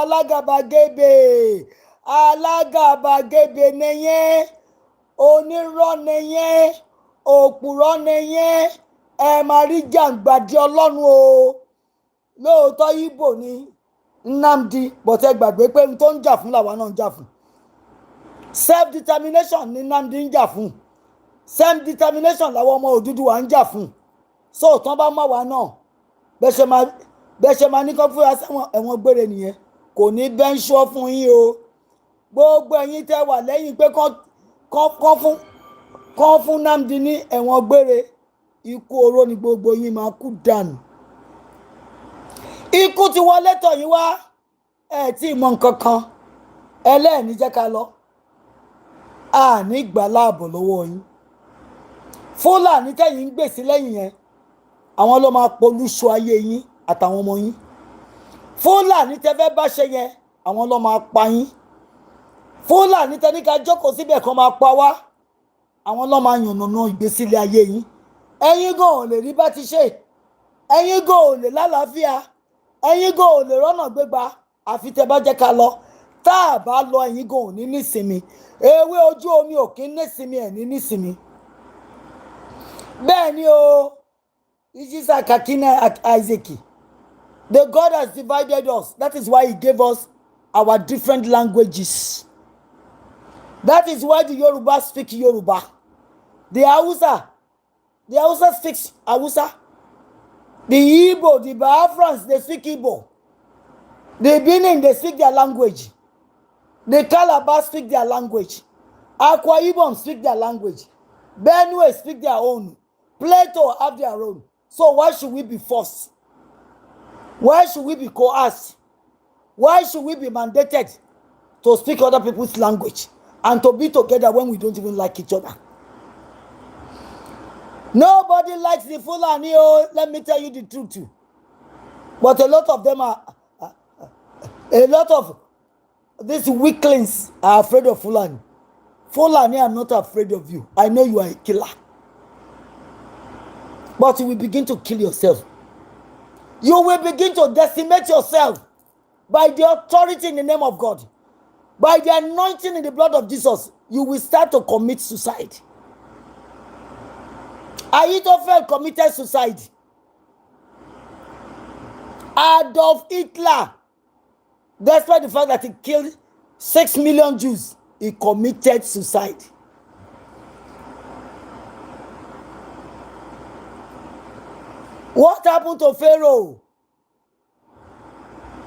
Speaker 2: alágàbàgebè nìyẹn onírọ́ nìyẹn òpùrọ́ nìyẹn ẹ máa rí jàǹgbàdì Ọlọ́run o lóòótọ́ Ìgbò ni Nnamdi bọ̀tẹ́ gbàgbé pé n tó ń jà fún làwa náà ń jà fún self determination ni Nnamdi ń jà fún self determination làwọn ọmọ Odùduwà ń jà fún so tán bá mọ̀ wá náà bẹ́ẹ̀ ṣe máa ní kán fúra sẹ́wọ̀n ẹ̀wọ̀n gbére nìyẹn kò ní bẹ́ńṣọ́ fún yín o gbogbo ẹ̀yin tẹ́ wà lẹ́yìn pé kán fún Nnamdi ní ẹ̀wọ̀n gbére ikú oró ni gbogbo yín máa kú dànù ikú ti wọlé tọ̀ yín wá ẹ̀ tí ì mọ nǹkan kan ẹlẹ́ẹ̀ni jẹ́ ká lọ àní gbà láàbọ̀ lọ́wọ́ yín Fúlàní tẹ̀yìn ń gbèsè lẹ́yìn yẹn àwọn ló máa polúṣọ ayé yín àtàwọn ọmọ yín Fúlàní tẹ́ fẹ́ bá ṣe yẹn àwọn ló máa pa yín Fúlàní tẹ́ ní ká jókòó síbẹ̀ kan máa pa wá àwọn ló máa yànnàná ìgbésílẹ̀ ayé yín ẹ̀yin gan ò lè rí bá ti ṣe ẹ̀yin gan ò lè lálàáfíà ẹ̀yin gan ò lè rọ́nà gbégbá àfi tẹ́ bá jẹ́ ká lọ tá a bá lọ ẹ̀yin gan ò ní nísinmi ewé ojú omi ò kí ń nísinmi ẹ̀ ní nísinmi bẹ́ẹ̀ ni o Isaac Akina Isaac the God has divided us that is why he gave us our different languages that is why the Yoruba speak Yoruba the Hausa speaks Hausa the Igbo the Biafrans they speak Igbo the Benin they speak their language the Calabar speak their language Akwa Ibom speak their language Benue speak their own Plateau have their own so why should we be forced why should we be coerced why should we be mandated to speak other people's language and to be together when we don't even like each other. Nobody likes the Fulani, oh, let me tell you the truth too. But a lot of them a lot of these weaklings are afraid of Fulani. Fulani are not afraid of you. I know you are a killer. But you will begin to kill yourself. You will begin to decimate yourself by the authority in the name of God. By the anointing in the blood of Jesus, you will start to commit suicide. Ahithophel committed suicide. Adolf Hitler, despite the fact that he killed 6 million Jews, he committed suicide. What happened to Pharaoh?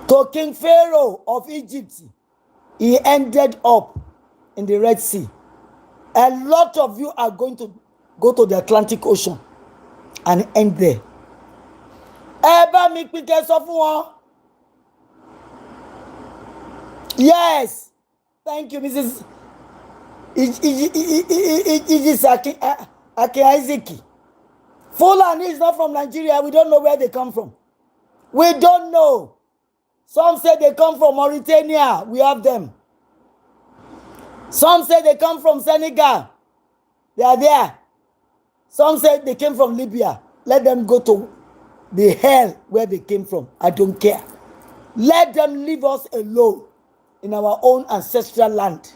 Speaker 2: To King Pharaoh of Egypt? He ended up in the Red Sea. A lot of you are going to go to the Atlantic Ocean and end there. Yes. Thank you, Mrs. Ake Isaac. Fulani is not from Nigeria. We don't know where they come from. We don't know. Some say they come from Mauritania. We have them. Some say they come from Senegal. They are there. Some say they came from Libya. Let them go to the hell where they came from. I don't care. Let them leave us alone in our own ancestral land.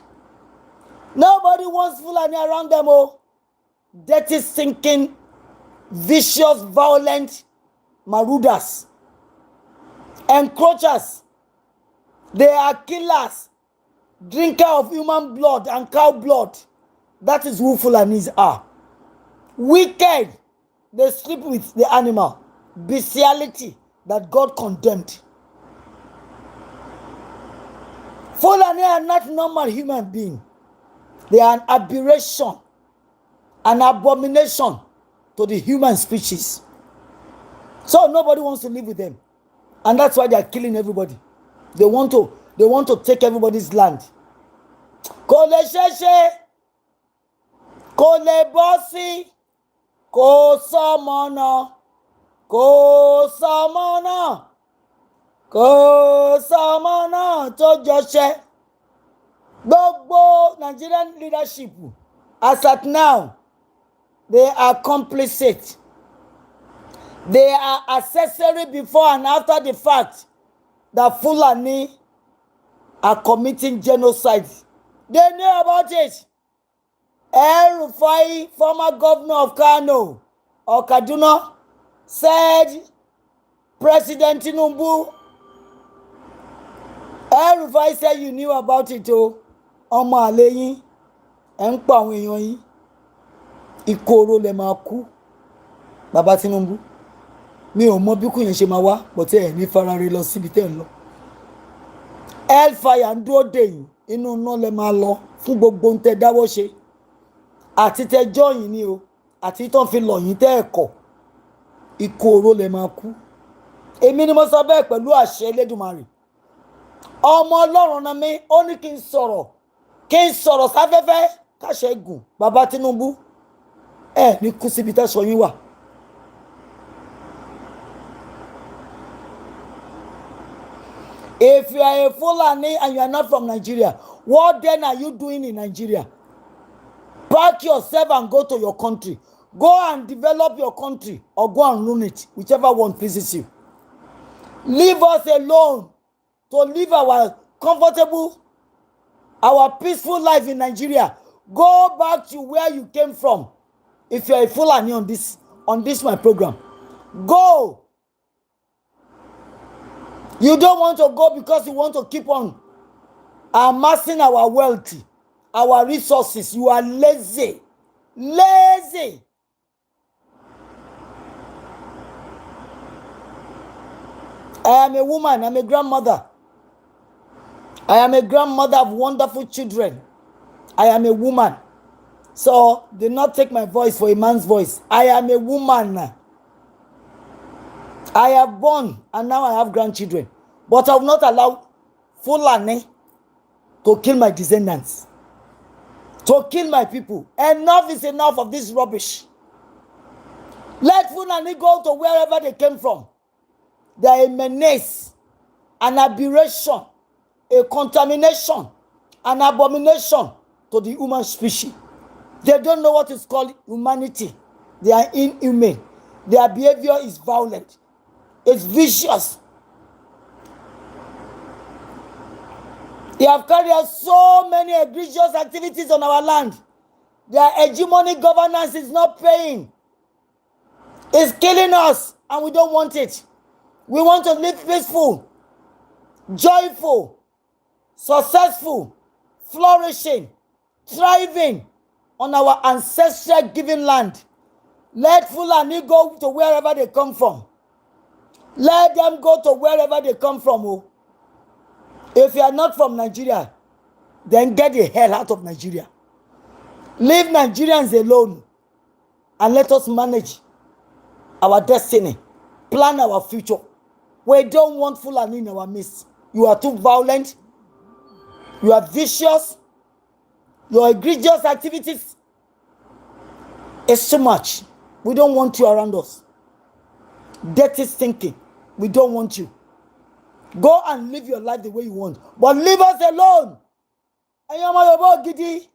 Speaker 2: Nobody wants Fulani around them. Oh, dirty, stinking, vicious, violent marauders, encroachers. They are killers, drinker of human blood and cow blood. That is who Fulanis are. Wicked. They sleep with the animal. Bestiality that God condemned. Fulani are not normal human beings. They are an aberration, an abomination to the human species. So nobody wants to live with them. And that's why they are killing everybody. They want to take everybody's land. Kole sheshe, kole bossy, ko samana, ko samana, ko samana to Joshe. Gbogbo Nigerian leadership, as at now, they are complicit. They are accessory before and after the fact that Fulani are committing genocide. They knew about it. El Rufai, former governor of Kano or Kaduna, said President Tinubu. El Rufai said you knew about it. Oh, ọmọ àlè yín ẹ̀ ń pa àwọn èèyàn yín. Ìkorò lè máa kú. Bàbá Tinubu. Mi ò mọ bí kú yẹn ṣe máa wá, but ẹ̀ ní farare lọ síbi tẹ́ ń lọ. Hellfire ń dúró dè yín, inú iná lè máa lọ fún gbogbo ohun tẹ́ dáwọ́ ṣe. Àti tẹ́ jọ́ yín ni o, àti tán fi lọ̀ yín tẹ́ ẹ̀kọ́. Ìkorò lè máa kú. Èmi ni mo sọ bẹ́ẹ̀ pẹ̀lú àṣẹ Elédùmarè. Ọmọ Ọlọ́run náà mi, ó ní kí n sọ̀rọ̀ sáfẹ́fẹ́ káṣẹ́ gùn. Bàbá Tinubu, ẹ̀ ní kú síbi táṣọ yín wà. If you are a Fulani and you are not from Nigeria, what then are you doing in Nigeria? Pack yourself and go to your country. Go and develop your country or go and ruin it, whichever one pleases you. Leave us alone to live our comfortable, our peaceful life in Nigeria. Go back to where you came from. If you are a Fulani on this my program, go. You don't want to go because you want to keep on amassing our wealth, our resources. You are lazy. Lazy. I am a woman. I'm a grandmother. I am a grandmother of wonderful children. I am a woman. So, do not take my voice for a man's voice. I am a woman. I have born and now I have grandchildren. But I will not allow Fulani to kill my descendants, to kill my people. Enough is enough of this rubbish. Let Fulani go to wherever they came from. They are a menace, an aberration, a contamination, an abomination to the human species. They don't know what is called humanity. They are inhumane. Their behavior is violent. It's vicious. They have carried out so many egregious activities on our land. Their hegemonic governance is not paying. It's killing us, and we don't want it. We want to live peaceful, joyful, successful, flourishing, thriving on our ancestral given land. Let Fulani go to wherever they come from. Let them go to wherever they come from. Oh. If you are not from Nigeria, then get the hell out of Nigeria. Leave Nigerians alone and let us manage our destiny, plan our future. We don't want Fulani in our midst. You are too violent. You are vicious. Your egregious activities is too much. We don't want you around us. Dirty thinking. We don't want you. Go and live your life the way you want. But leave us alone. Ẹ̀yin ọmọ Yorùbá gidi.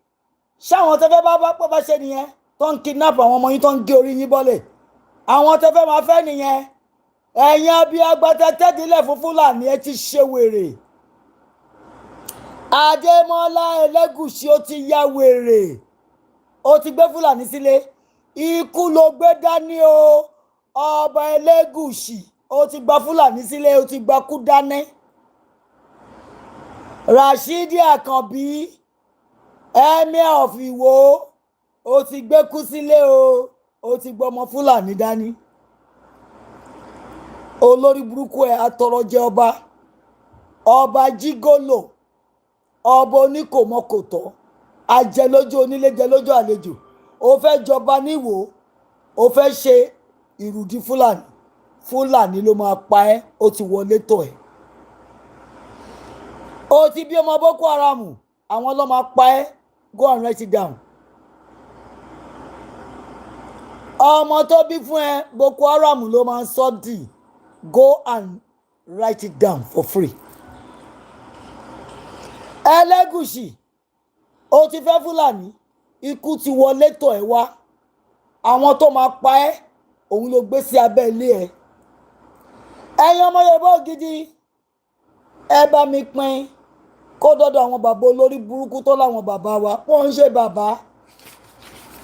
Speaker 2: Ṣáwọn tẹ́fẹ́ bá ṣe nìyẹn. Tó ń kidnap àwọn ọmọ yín tó ń gé orí yín bọ́lẹ̀. Àwọn tẹ́fẹ́ máa fẹ́ nìyẹn. Ẹ̀yin abíagbátá tẹ́dílẹ̀ fún Fúlàní ẹ ti ṣe wèrè. Adémọ́lá Elégùṣì ó ti ya wèrè. Ó ti gbé Fúlàní sílé. Ikú ló gbé dání o. Ọba Elégùṣì. Ó ti gba Fúlàní sílé, ó ti gba kú dání. Rashidi Àkànbí, Emir of Ìwó, ó ti gbé kú sílé o, ó ti gbọmọ Fúlàní dání. Olórí burúkú ẹ̀ atọrọjẹ ọba, ọba jígólò, ọba oníkòmọkòtọ́, ajẹlójú onílé jẹlójú àlejò. Ó fẹ́ jọba níwò, ó fẹ́ ṣe ìrùdí Fúlàní. Fúlàní ló máa pa ẹ́, ó ti wọlé tọ̀ ẹ́. Ó ti bí ọmọ Boko Haram, àwọn ló máa pa ẹ́. Go and write it down. Ọmọ tó bí fún ẹ, Boko Haram ló máa sọ dì. Go and write it down for free. Elégùṣì, ó ti fẹ́ Fúlàní, ikú ti wọlé tọ̀ ẹ́ wá. Àwọn tó máa pa ẹ́, òun ló gbé sí abẹ́ ilé ẹ. Ẹ̀yin ọmọ Yorùbá gidi, ẹ bá mi pín kó dọ́dọ̀ àwọn bàbá olórí burúkú tó láwọn bàbá wa. Wọ́n ń ṣe bàbá.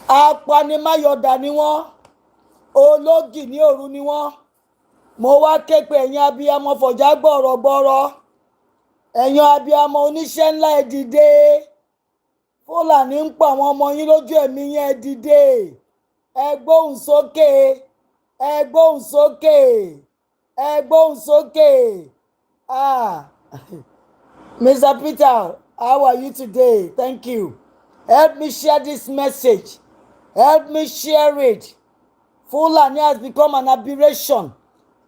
Speaker 2: Apanimáyọ̀dà ni wọ́n. Ológì ní òru ni wọ́n. Mo wá ké pe ẹ̀yin abiyamọ fọ̀já gbọ̀rọ̀gbọ̀rọ̀. Ẹ̀yin abiyamọ oníṣẹ́ ńlá ẹ dìde. Fúlàní ń pa àwọn ọmọ yín lójú ẹ̀mí yẹn ẹ dìde. Ẹ gbóhùn sókè. Ẹ gbóhùn sókè. Ẹ gbóhùn sókè. Mr. Peter, how are you today? Thank you. Help me share this message. Help me share it. Fulani has become an aberration,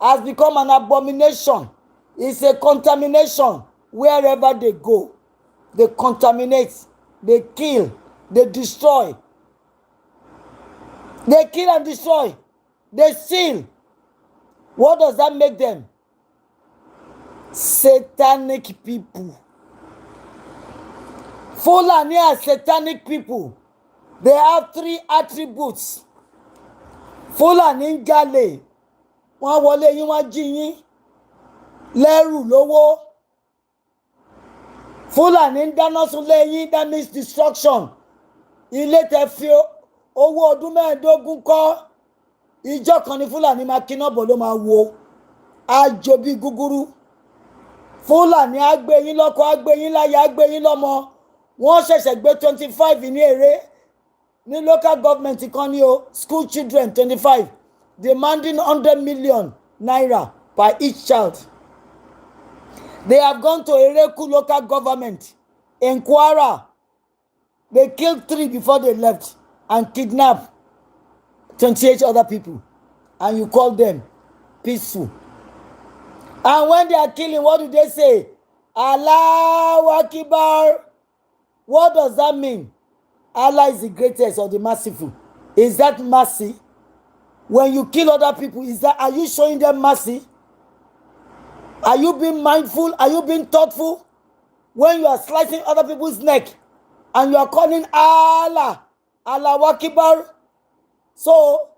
Speaker 2: has become an abomination. It's a contamination wherever they go. They contaminate, they kill, they destroy. They kill and destroy. They steal. What does that make them? Satanic people. Fulani are satanic people. They have 3 attributes. Fulani ń jalè. Wọ́n wọlé yín, wọ́n jí yín. Lẹ́rù lówó. Fulani ń dáná sunlé yín, that means destruction. Ilé tẹ́ fi owó ọdún 15 kọ́. Ìjọ kan ni Fulani máa kíná bọ̀ ló máa wo. Àjò bí gúgúrú. Fulani á gbé yín lọ́kọ, á gbé yín láya, á gbé yín lọ́mọ. Wọ́n ṣẹ̀ṣẹ̀ gbé 25 ní èrè. Ní local government kan ní o, school children 25, demanding 100 million naira per each child. They have gone to Ereku local government in Kwara. They killed 3 before they left and kidnapped 28 other people. And you call them peaceful. And when they are killing, what do they say? Allahu Akbar. What does that mean? Allah is the greatest or the merciful. Is that mercy? When you kill other people, are you showing them mercy? Are you being mindful? Are you being thoughtful? When you are slicing other people's neck and you are calling Allah, Allahu Akbar. So,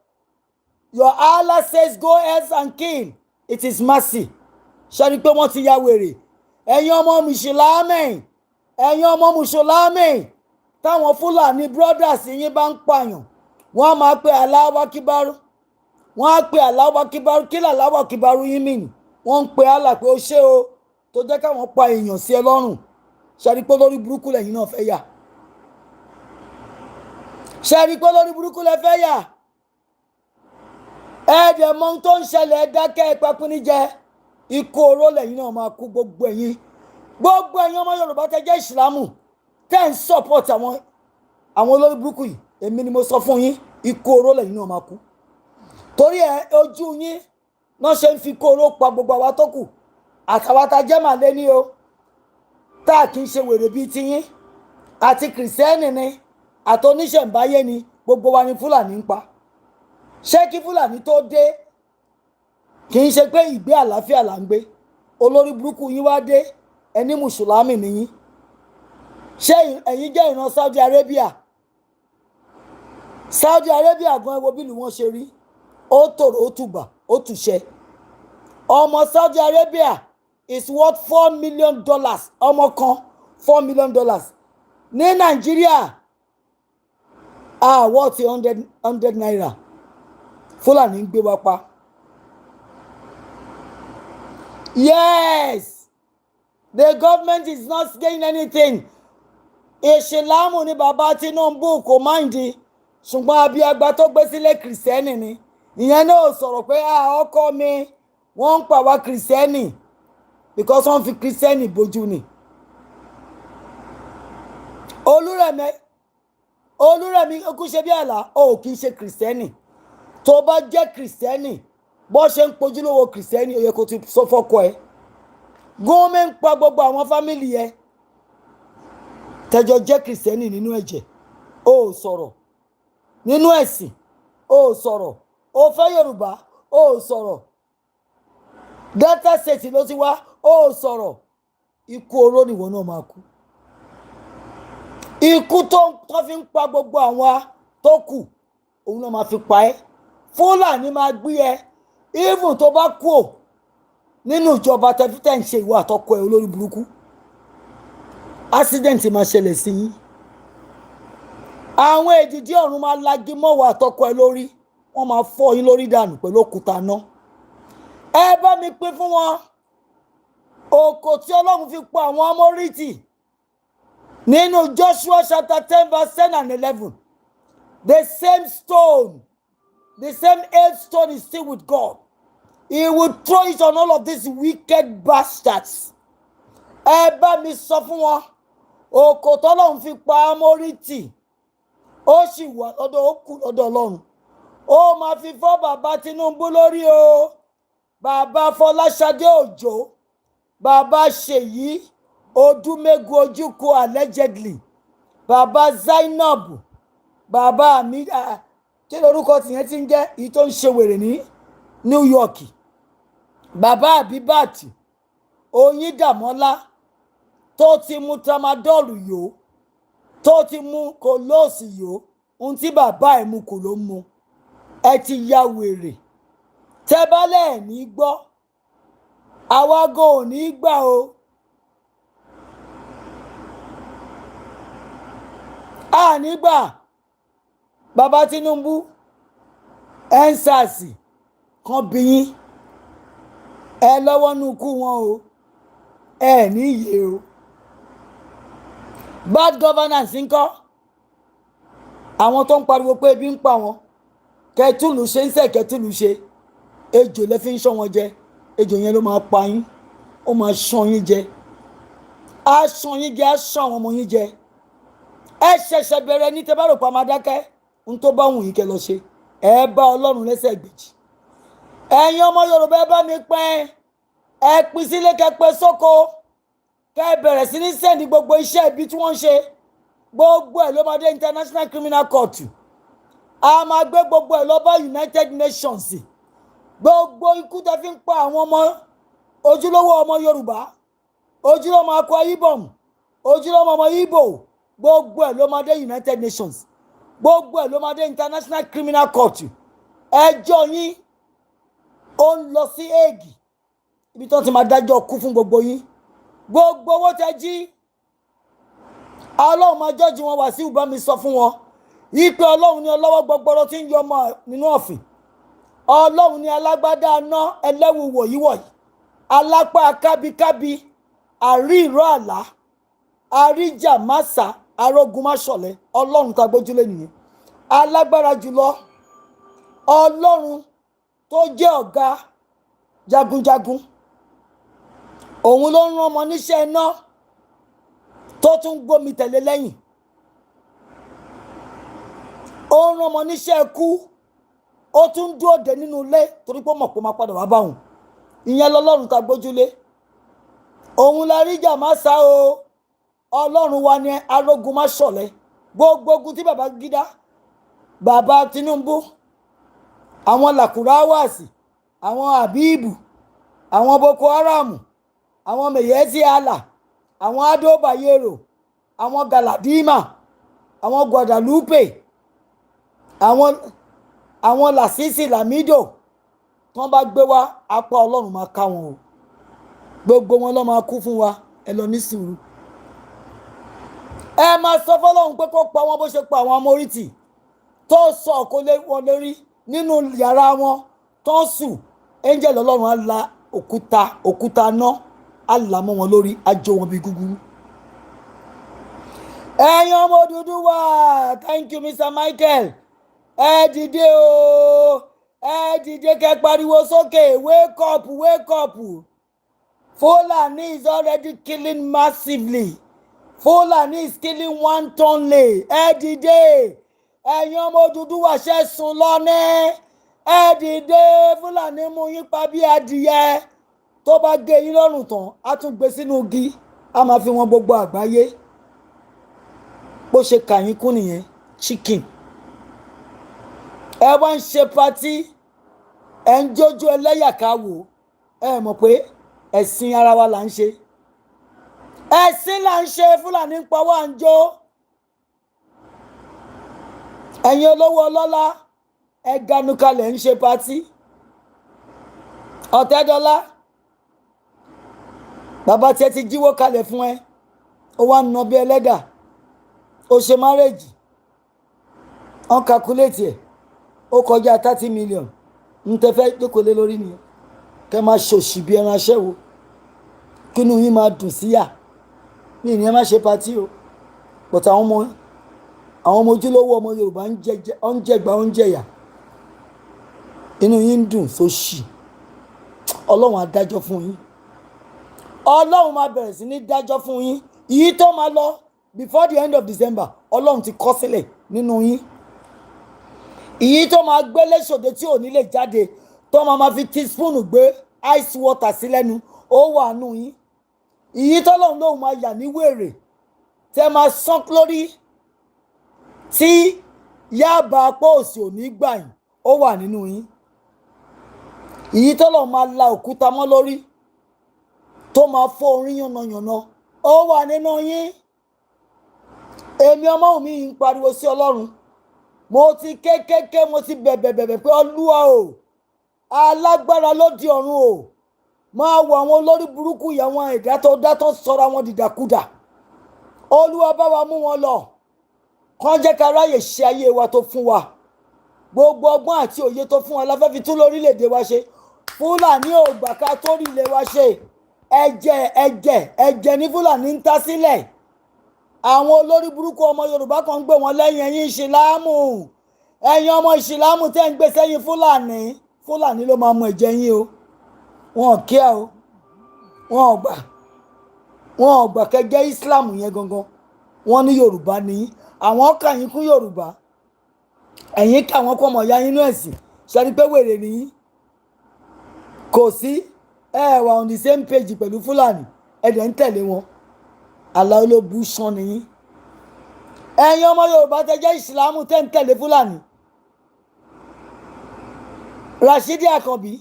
Speaker 2: your Allah says, go ahead and kill. It is mercy. Ṣé pé wọ́n ti ya wèrè? Ẹ̀yin ọmọ Mùsùlùmí, ẹ̀yin ọmọ Mùsùlùmí, táwọn Fúlàní brothers yín bá ń pààyàn, wọ́n á máa pe Allahu Akbar. Wọ́n á pe Allahu Akbar. Kí Allahu Akbar yín mìíní? Wọ́n ń pe Allah pé ó ṣé o tó jẹ́ káwọn pa èèyàn sí ẹ lọ́rùn. Ṣé pé lórí burúkú lẹ́yìn náà fẹ́ yà? Ṣé pé lórí burúkú lẹ fẹ́ yà? Ẹ̀ẹ́dẹ̀ mọ ohun tó ń ṣẹlẹ̀ ẹ dákẹ́ ẹ papín jẹ. Ikú oró lẹ́yìn náà máa kú gbogbo ẹ̀yin ọmọ Yorùbá tẹ́ jẹ́ Ìsìlámù tẹ́ ń support àwọn olórí burúkú yìí. Èmi ni mo sọ fún yín, ikú oró lẹ́yìn náà máa kú. Torí ojú yín náà ṣe ń fi ikú oró pa gbogbo àwa tó kù. Àtàwátá jẹ́ màlẹ́ ní o tá a kì í ṣe wèrè bíi tiyín àti kìrìsìtẹ́nì ni àti oníṣẹ̀ǹbáyé ni gbogbo wa ni Fúlàní ń pa. Ṣé kí Fúlàní tó dé kì í ṣe pé ìgbé àlàáfíà là ń gbé? Olórí burúkú yín wá dé, ẹni Mùsùlùmí nìyí. Ṣé ẹ̀yin jẹ́ ìran Saudi Arabia? Saudi Arabia gan ẹwọ bílù wọn ṣe rí, ó tòrò ó tùbà ó tùṣẹ. Ọmọ Saudi Arabia is worth $4 million. Ọmọ kan $4 million. Ní Nàìjíríà worth 100 naira. Fúlàní ń gbé wa pa. Yes, the government is not getting anything. Ìsìlámù ni bàbá Tinubu kò máìndì, ṣùgbọ́n abíagbá tó gbé sílé kìrìsìtẹ́nì ni. Ìyẹn náà sọ̀rọ̀ pé ọkọ mi wọ́n ń pa wá kìrìsìtẹ́nì because wọ́n fi kìrìsìtẹ́nì bójú ni. Olúrẹ̀mí okú ṣe bí àlá ó kì í ṣe kìrìsìtẹ́nì. Tó bá jẹ́ kìrìsìtẹ́nì bó ṣe ń pojúlówó kìrìsìtẹ́nì ó yẹ kó ti sọ fọ́kọ ẹ. Gómìn ń pa gbogbo àwọn fámìlì ẹ tẹjọ jẹ́ kìrìsìtẹ́nì nínú ẹ̀jẹ̀. Ó sọ̀rọ̀ nínú ẹ̀sìn, ó sọ̀rọ̀, ó fẹ́ Yorùbá, ó sọ̀rọ̀, Delta State ló ti wá, ó sọ̀rọ̀. Ikú oró nìwọ náà máa kú. Ikú tó fi ń pa gbogbo àwọn tó kù òun náà máa fi pa ẹ́. Fúlàní máa gbé ẹ even tó bá kú ò nínú ìjọba tẹ́fítẹ́ ń ṣe ìwà àtọkọ ẹ olórí burúkú. Accident máa ṣẹlẹ̀ sí yín. Àwọn èdìdí ọ̀run máa lagi mọ́wọ́ àtọkọ ẹ lórí, wọ́n máa fọ́ yín lórí dànù pẹ̀lú òkúta náà. Ẹ bá mi pín fún wọn òkò tí Ọlọ́run fi pa àwọn Amórítì nínú Joshua chapter 10 verse 10 and 11. The same stone, the same hailstone is still with God. He will throw it on all of these wicked bastards. Ẹ bá mi sọ fún wọn òkò tí Ọlọ́run fi pa Amórítì ó sì wà lọ́dọ̀ ó kù lọ́dọ̀ Ọlọ́run. Ó máa fi fọ́ bàbá Tinubu lórí o, bàbá Fọláṣadé Òjó, bàbá Ṣèyí Odúmẹ́gun Ojúkò allegedly, bàbá Zainab, bàbá mi kí lorúkọ tìyẹn ti ń jẹ́ èyí tó ń ṣe wèrè ní New York, bàbá Àbíbàtì Oyíndàmọ́lá tó ti mu tramadol yó, tó ti mu kòlóòsì yó, ohun tí bàbá ẹ̀ mu kò ló mu. Ẹ ti ya wèrè. Tẹ́ bá lẹ̀ ní gbọ́, àwa gan ò ní gbà o. A ní gbà. Bàbá Tinubu EndSARS kan bí yín, ẹ lọ́wọ́ nú ikú wọn o, ẹ ní iye o. Bad governance ńkọ́? Àwọn tó ń pariwo pé ebi ń pa wọn, kẹtùlù ṣe ń sẹ̀ kẹtùlù ṣe, ejò lẹ fi ń ṣọ́ wọn jẹ, ejò yẹn ló máa pa yín, ó máa ṣán yín jẹ, á ṣán yín jẹ, á ṣán àwọn ọmọ yín jẹ. Ẹ ṣẹ̀ṣẹ̀ bẹ̀rẹ̀ ní tẹ́ bá rò pa máa dákẹ́, ń tó bá wù yín kẹ́ lọ ṣe, ẹ bá Ọlọ́run lẹ́sẹ̀ gbèjì. Ẹ̀yin ọmọ Yorùbá ẹ bá mi pín, ẹ pín sílé kẹ́ pín sóko. kẹ́ bẹ̀rẹ̀ sí ní sẹ́ndì gbogbo iṣẹ́ ibi tí wọ́n ń ṣe gbogbo ẹ̀ ló máa dé International Criminal Court a máa gbé gbogbo ẹ̀ lọ bá United Nations gbogbo ikú tẹ́ fi ń pa àwọn ọmọ ojúlówó ọmọ Yorùbá ojúlówó Akwa Ibom ojúlówó ọmọ Igbo gbogbo ẹ̀ ló máa dé United Nations gbogbo ẹ̀ ló máa dé International Criminal Court ẹjọ́ yín ó ń lọ sí Hague ibi tí wọ́n ti máa dájọ́ kú fún gbogbo yín gbogbo owó tẹ́ jí Ọlọ́run máa jọ́jú wọn wá sí ìbá mi sọ fún wọn ìpè Ọlọ́run ní ọlọ́wọ́ gbọgbọrọ tí ń yọ ọmọ nínú ọ̀fìn Ọlọ́run ní alágbádá aná ẹlẹ́wù wọ̀yíwọ̀yí alápá kábíkábí àrí ìró àlá àríjà másà arógun máṣọ̀lẹ̀ Ọlọ́run tá gbójúlé nìyẹn alágbára jùlọ Ọlọ́run tó jẹ́ ọ̀gá jagunjagun òun ló ń rán ọmọ níṣẹ́ iná tó tún gbómi tẹ̀lé lẹ́yìn ó ń rán ọmọ níṣẹ́ ikú ó tún dúró dè nínú ilé torí pé ó mọ̀ pé ó máa padà wá bá òun ìyẹn lọ́lọ́run tá gbójúlé òun la rí jà má sá o Ọlọ́run wa ni arógun má ṣọ̀lẹ̀ gbogbo ogun tí bàbá gídá bàbá Tinubu àwọn làkúráwàsì àwọn àbíìbù àwọn Boko Haram àwọn mẹ̀yẹ́sì àlà àwọn Adó Bayero àwọn Galadima àwọn Guadalupe àwọn Lasisi Lamido tí wọ́n bá gbé wá apá Ọlọ́run máa ká wọn o gbogbo wọn ló máa kú fún wa ẹ lọ ní sùúrù ẹ máa sọ fọ́lọ́run pé kó pa wọn bó ṣe pa àwọn amórítì tó sọ kó lé wọn lórí nínú yàrá wọn tó ń sùn angel Ọlọ́run á la òkúta náà á là mọ́ wọn lórí á jó wọn bí gúgúrú. ẹ̀yin ọmọ Odùduwà thank you Mr. Michael ẹ dìde o ẹ dìde kẹ́ pariwo sókè wake up wake up Fulani is already killing massively Fulani is killing wantonly ẹ dìde ẹ̀yin ọmọ Odùduwà ṣe sùn lọ́nà ẹ dìde Fulani mú yín pa bí adìyẹ tó bá gé yín lọ́rùn tán á tún gbé sínú igi á máa fi wọn gbogbo àgbáyé bó ṣe kà yín kún nìyẹn chicken ẹ wá ń ṣe patí ẹ ń jójó ẹlẹ́yàká wò ẹ mọ̀ pé ẹ̀sìn ara wa là ń ṣe ẹ̀sìn là ń ṣe Fúlàní ń pa wá ń jó ẹ̀yin olówó ọlọ́lá ẹ ganu kalẹ̀ ń ṣe patí Ọ̀tẹ́dọ́lá bàbá tiẹ̀ ti jíwó kalẹ̀ fún ẹ ó wá ń nà bí ẹlẹ́dà ó ṣe márẹ́jì ọ̀n kakuléètì ẹ̀ ó kọjá 30 million ń tẹ́ fẹ́ jókòó lé lórí nìyẹn kẹ́ máa ṣòṣì bí ẹran aṣẹ́wó kínú yín máa dùn síyà ní ìní ẹ má ṣe patí o but àwọn ọmọ ojúlówó ọmọ Yorùbá ń jẹgba ń jẹyà inú yín ń dùn sóṣì Ọlọ́run á dájọ́ fún yín Ọlọ́run máa bẹ̀rẹ̀ sí ní dájọ́ fún yín èyí tó máa lọ before the end of December Ọlọ́run ti kọ sílẹ̀ nínú yín èyí tó máa gbé léṣòde tí ò ní lè jáde tó máa fi teaspoon gbé ice water sí lẹ́nu ó wà nù yín èyí tọ́lọ́run lóun máa yà ní wèrè tẹ́ máa sán lórí tí yáàbá apá òsì ò ní gbà yín ó wà nínú yín èyí tọ́lọ́run máa la òkúta mọ́ lórí tó máa fọ́ orin yànnàyànnà ó wà nínú yín èmi ọmọ mi ń pariwo sí Ọlọ́run mo ti kékéké mo ti bẹ̀bẹ̀ pé Olúwa o alágbára ló di ọ̀run o máa wọ àwọn olórí burúkú yìí àwọn ẹ̀dá tó dá tó sọra wọn dìdàkudà Olúwa bá wa mú wọn lọ kàn jẹ́ ká ráyè ṣe ayé wa tó fún wa gbogbo ọgbọ́n àti òye tó fún wa la fẹ́ fi tún lórílẹ̀‐èdè wa ṣe Fúlàní ò gbà ká tó rí ilé wa ṣe ẹ̀jẹ̀ ní Fúlàní ń ta sílẹ̀ àwọn olórí burúkú ọmọ Yorùbá kan ń gbé wọn lẹ́yìn ẹ̀yin ìṣìlámù ẹ̀yin ọmọ ìṣìlámù tẹ́ ń gbé sẹ́yìn Fúlàní ló máa mú ẹ̀jẹ̀ yín o wọn ò kíá o wọn ò gbà kẹjẹ Islam yẹn gangan wọn ní Yorùbá ní àwọn kà yín kún Yorùbá ẹ̀yin kà wọ́n kọ́ ọmọ ìyá yín nú ẹ̀sìn ṣẹ́ni pé wèrè nìyí kò sí ẹ wà on the same page pẹ̀lú Fúlàní ẹ̀dẹ̀ ń tẹ̀lé wọn àlàó ló bú sán nìyí ẹ̀yin ọmọ Yorùbá tẹ́ jẹ́ ìsìlámù tẹ́ ń tẹ̀lé Fúlàní Rashidi Àkànbí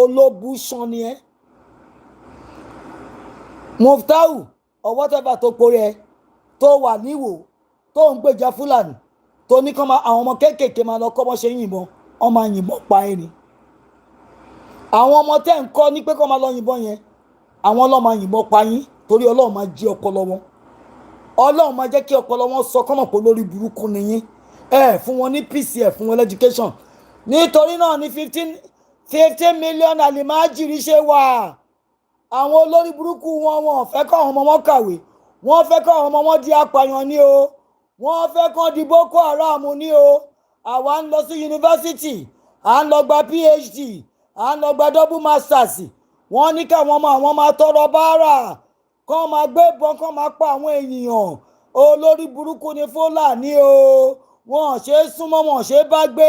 Speaker 2: olóbú sán ni ẹ́ Muftau ọwọ́ tẹ́fà tó porí ẹ tó wà níwò tó ń gbèjà Fúlàní tó ní kọ́ àwọn ọmọ kéékèèké máa lọ kọ́ bọ́ ṣe yìnbọn ọmọ yìnbọn pa ẹ́ ni àwọn ọmọ tẹ́ ń kọ́ ní pé kọ́ máa lọ yìnbọn yẹn àwọn ọlọ́mọ yìnbọn pa yín torí Ọlọ́run máa jí ọpọlọ wọn Ọlọ́run máa jẹ́ kí ọpọlọ wọn sọ kọ́mọ̀ pé lórí burúkú nìyí fún wọn ní peace fún wọn education nítorí náà ní 15 million alimajiri ṣe wà àwọn olórí burúkú wọn fẹ́ kọ́ àwọn ọmọ wọn kàwé wọ́n fẹ́ kọ́ àwọn ọmọ wọn di apààyàn ní o wọ́n fẹ́ kọ́ di Boko Haram ní o àwa ń lọ sí yunifásitì à ń lọ gba PhD à ń lọ gba double masters wọ́n ní káwọn ọmọ àwọn máa tọrọ báárà kọ́ máa gbé ìbọn kọ́ máa pa àwọn ènìyàn olórí burúkú ní Fúlàní o wọ́n ṣe é súnmọ́ wọ́n ṣe é bá gbé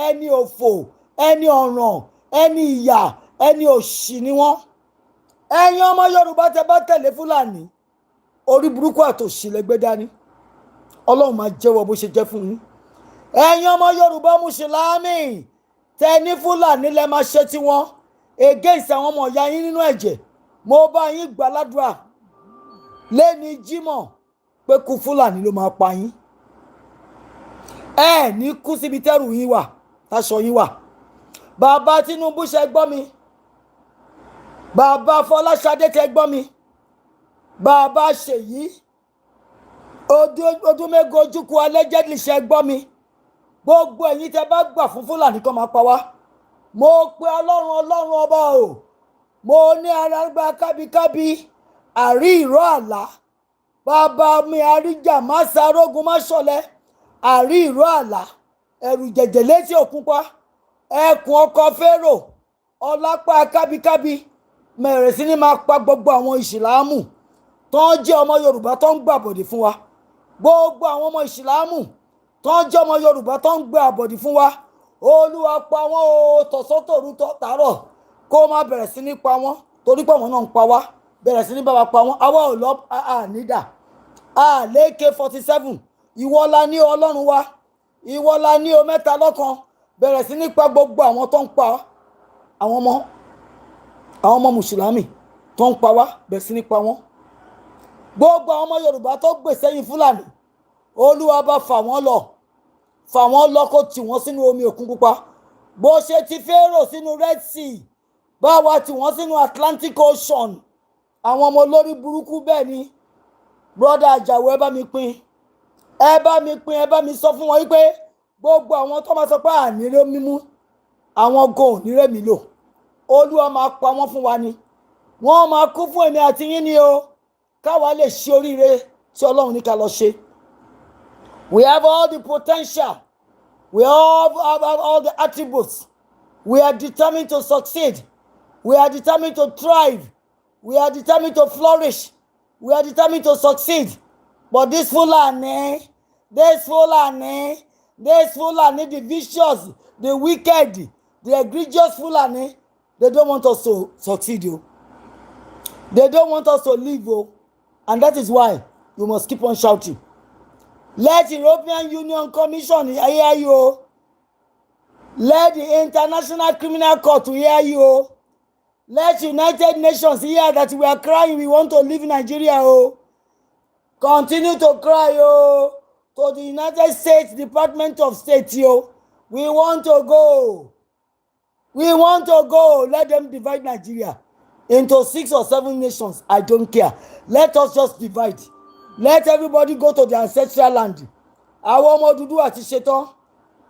Speaker 2: ẹni òfò ẹni ọ̀ràn ẹni ìyà ẹni òṣì ni wọ́n ẹ̀yin ọmọ Yorùbá tẹ́ bá tẹ̀lé Fúlàní orí burúkú àtòṣì lẹ́gbẹ́ dání Ọlọ́run máa jẹ́wọ́ bó ṣe jẹ́ fún yín ẹ̀yin ọmọ Yorùbá mùsùlùmí tẹ́ ní Fúlàní lẹ́ máa ṣe tiwọn against àwọn ọmọ ìyá yín nínú ẹ̀jẹ̀ mo bá yín gbà ládùúrà lẹ́ni Jímọ̀ pé kú Fúlàní ló máa pa yín ní kú síbi tẹ́rù yín wà táṣọ yín wà bàbá Tinubu ṣe gbọ́ mi bàbá Fọláṣadé tẹ gbọ́ mi bàbá Ṣèyí Odúmẹ́gò Ojukwu allegedly ṣe gbọ́ mi gbogbo ẹ̀yin tẹ bá gbà fún Fúlàní kan máa pa wá mo pe Ọlọ́run ọba o mo ní arágbá kábíkábí àrí ìró àlá bàbá mi àríjà má sarógun má ṣọ̀lẹ àrí ìró àlá ẹ̀rù jẹ̀jẹ̀ létí òkun pa ẹkùn ọkọ̀ Fẹ́rò ọlápá kábíkábí mẹ̀rẹ̀ sí ni máa pa gbogbo àwọn ìsìlámù tó ń jẹ́ ọmọ Yorùbá tó ń gbà bọ̀dì fún wa gbogbo àwọn ọmọ ìsìlámù tó ń jẹ́ ọmọ Yorùbá tó ń gbà bọ̀dì fún wa Olúwa pa wọ́n o tọ̀sán-tòru tàárọ̀ kó má bẹ̀rẹ̀ sí ní pa wọ́n torí pé àwọn náà ń pa wá bẹ̀rẹ̀ sí ní bá wa pa wọ́n àwa ò lọ ànídà àlékè 47 ìwọ la ní Ọlọ́run wa ìwọ la ní o mẹ́ta lọ́kan bẹ̀rẹ̀ sí ní pa gbogbo àwọn tó ń pa àwọn ọmọ mùsùlùmí tó ń pa wá bẹ̀rẹ̀ sí ní pa wọ́n gbogbo àwọn ọmọ Yorùbá tó gbè sẹ́yìn Fúlàní Olúwa bá fà wọ́n lọ kó tì wọ́n sínú omi òkun pupa bó ṣe ti Fẹ́rò sínú Red Sea bá wa tì wọ́n sínú Atlantic Ocean àwọn ọmọ olórí burúkú bẹ́ẹ̀ ni brother Àjàwó ẹ bá mi sọ fún wọn wípé gbogbo àwọn tó máa sọ pé àníró mímú àwọn gan onírèmí lò Olúwa máa pa wọ́n fún wa ni wọ́n máa kú fún èmi àti yín ni o káwa lè ṣe oríire tí Ọlọ́run ní ká lọ ṣe. We have all the potential. We have all the attributes. We are determined to succeed. We are determined to thrive. We are determined to flourish. We are determined to succeed. But this Fulani, the vicious, the wicked, the egregious Fulani, they don't want us to succeed. They don't want us to live. And that is why you must keep on shouting. Let the European Union Commission hear you. Let the International Criminal Court hear you. Let United Nations hear that we are crying. We want to leave Nigeria. Continue to cry. To the United States Department of State. We want to go. We want to go. Let them divide Nigeria into 6 or 7 nations. I don't care. Let us just divide. Let everybody go to their ancestral land. Àwọn ọmọ Odùduwà àti ṣetán.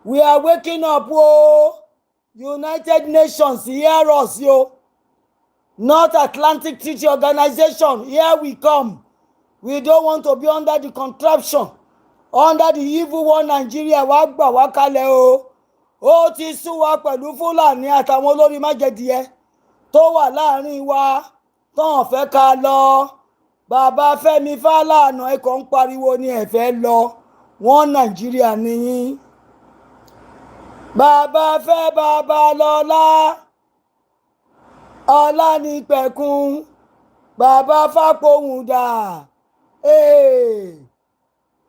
Speaker 2: We are waking up. United Nations, hear us. Not Atlantic Treaty Organization. Here we come. We don't want to be under the contraption. Under the evil one Nigeria. Wá gbà wá kalẹ̀ o. Ó ti sú wa pẹ̀lú Fúlàní àtàwọn olórí májẹ̀díẹ̀ tó wà láàrin wa tán fẹ́ ká lọ. Bàbá Fẹ́mi Fálànà ẹ̀kọ́ ń pariwo ní ẹ̀fẹ́ lọ wọ́n Nàìjíríà nìyí. Bàbá fẹ́ bàbá lọ́lá ọlá ní pẹ̀kun bàbá Fápòhùndà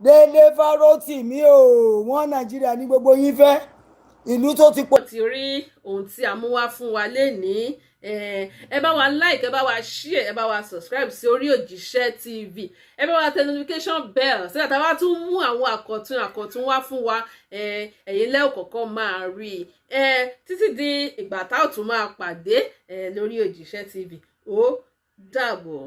Speaker 2: Délé Fárótìmí o wọ́n Nàìjíríà ní gbogbo yín fẹ́ ìlú tó ti pọ̀.
Speaker 1: ti rí ohun tí a mú wá fún wa lénìí ẹ bá wa like ẹ bá wa share ẹ bá wa subscribe sí Orí Òjíṣẹ́ TV ẹ bá wa tẹ notification bell sígbà tá a bá tún mú àwọn àkọ̀tun wá fún wa ẹ̀yin lẹ́ ò kọ́kọ́ máa rí títí di ìgbà tá ò tún máa pàdé lórí Òjíṣẹ́ TV ó dàbọ̀.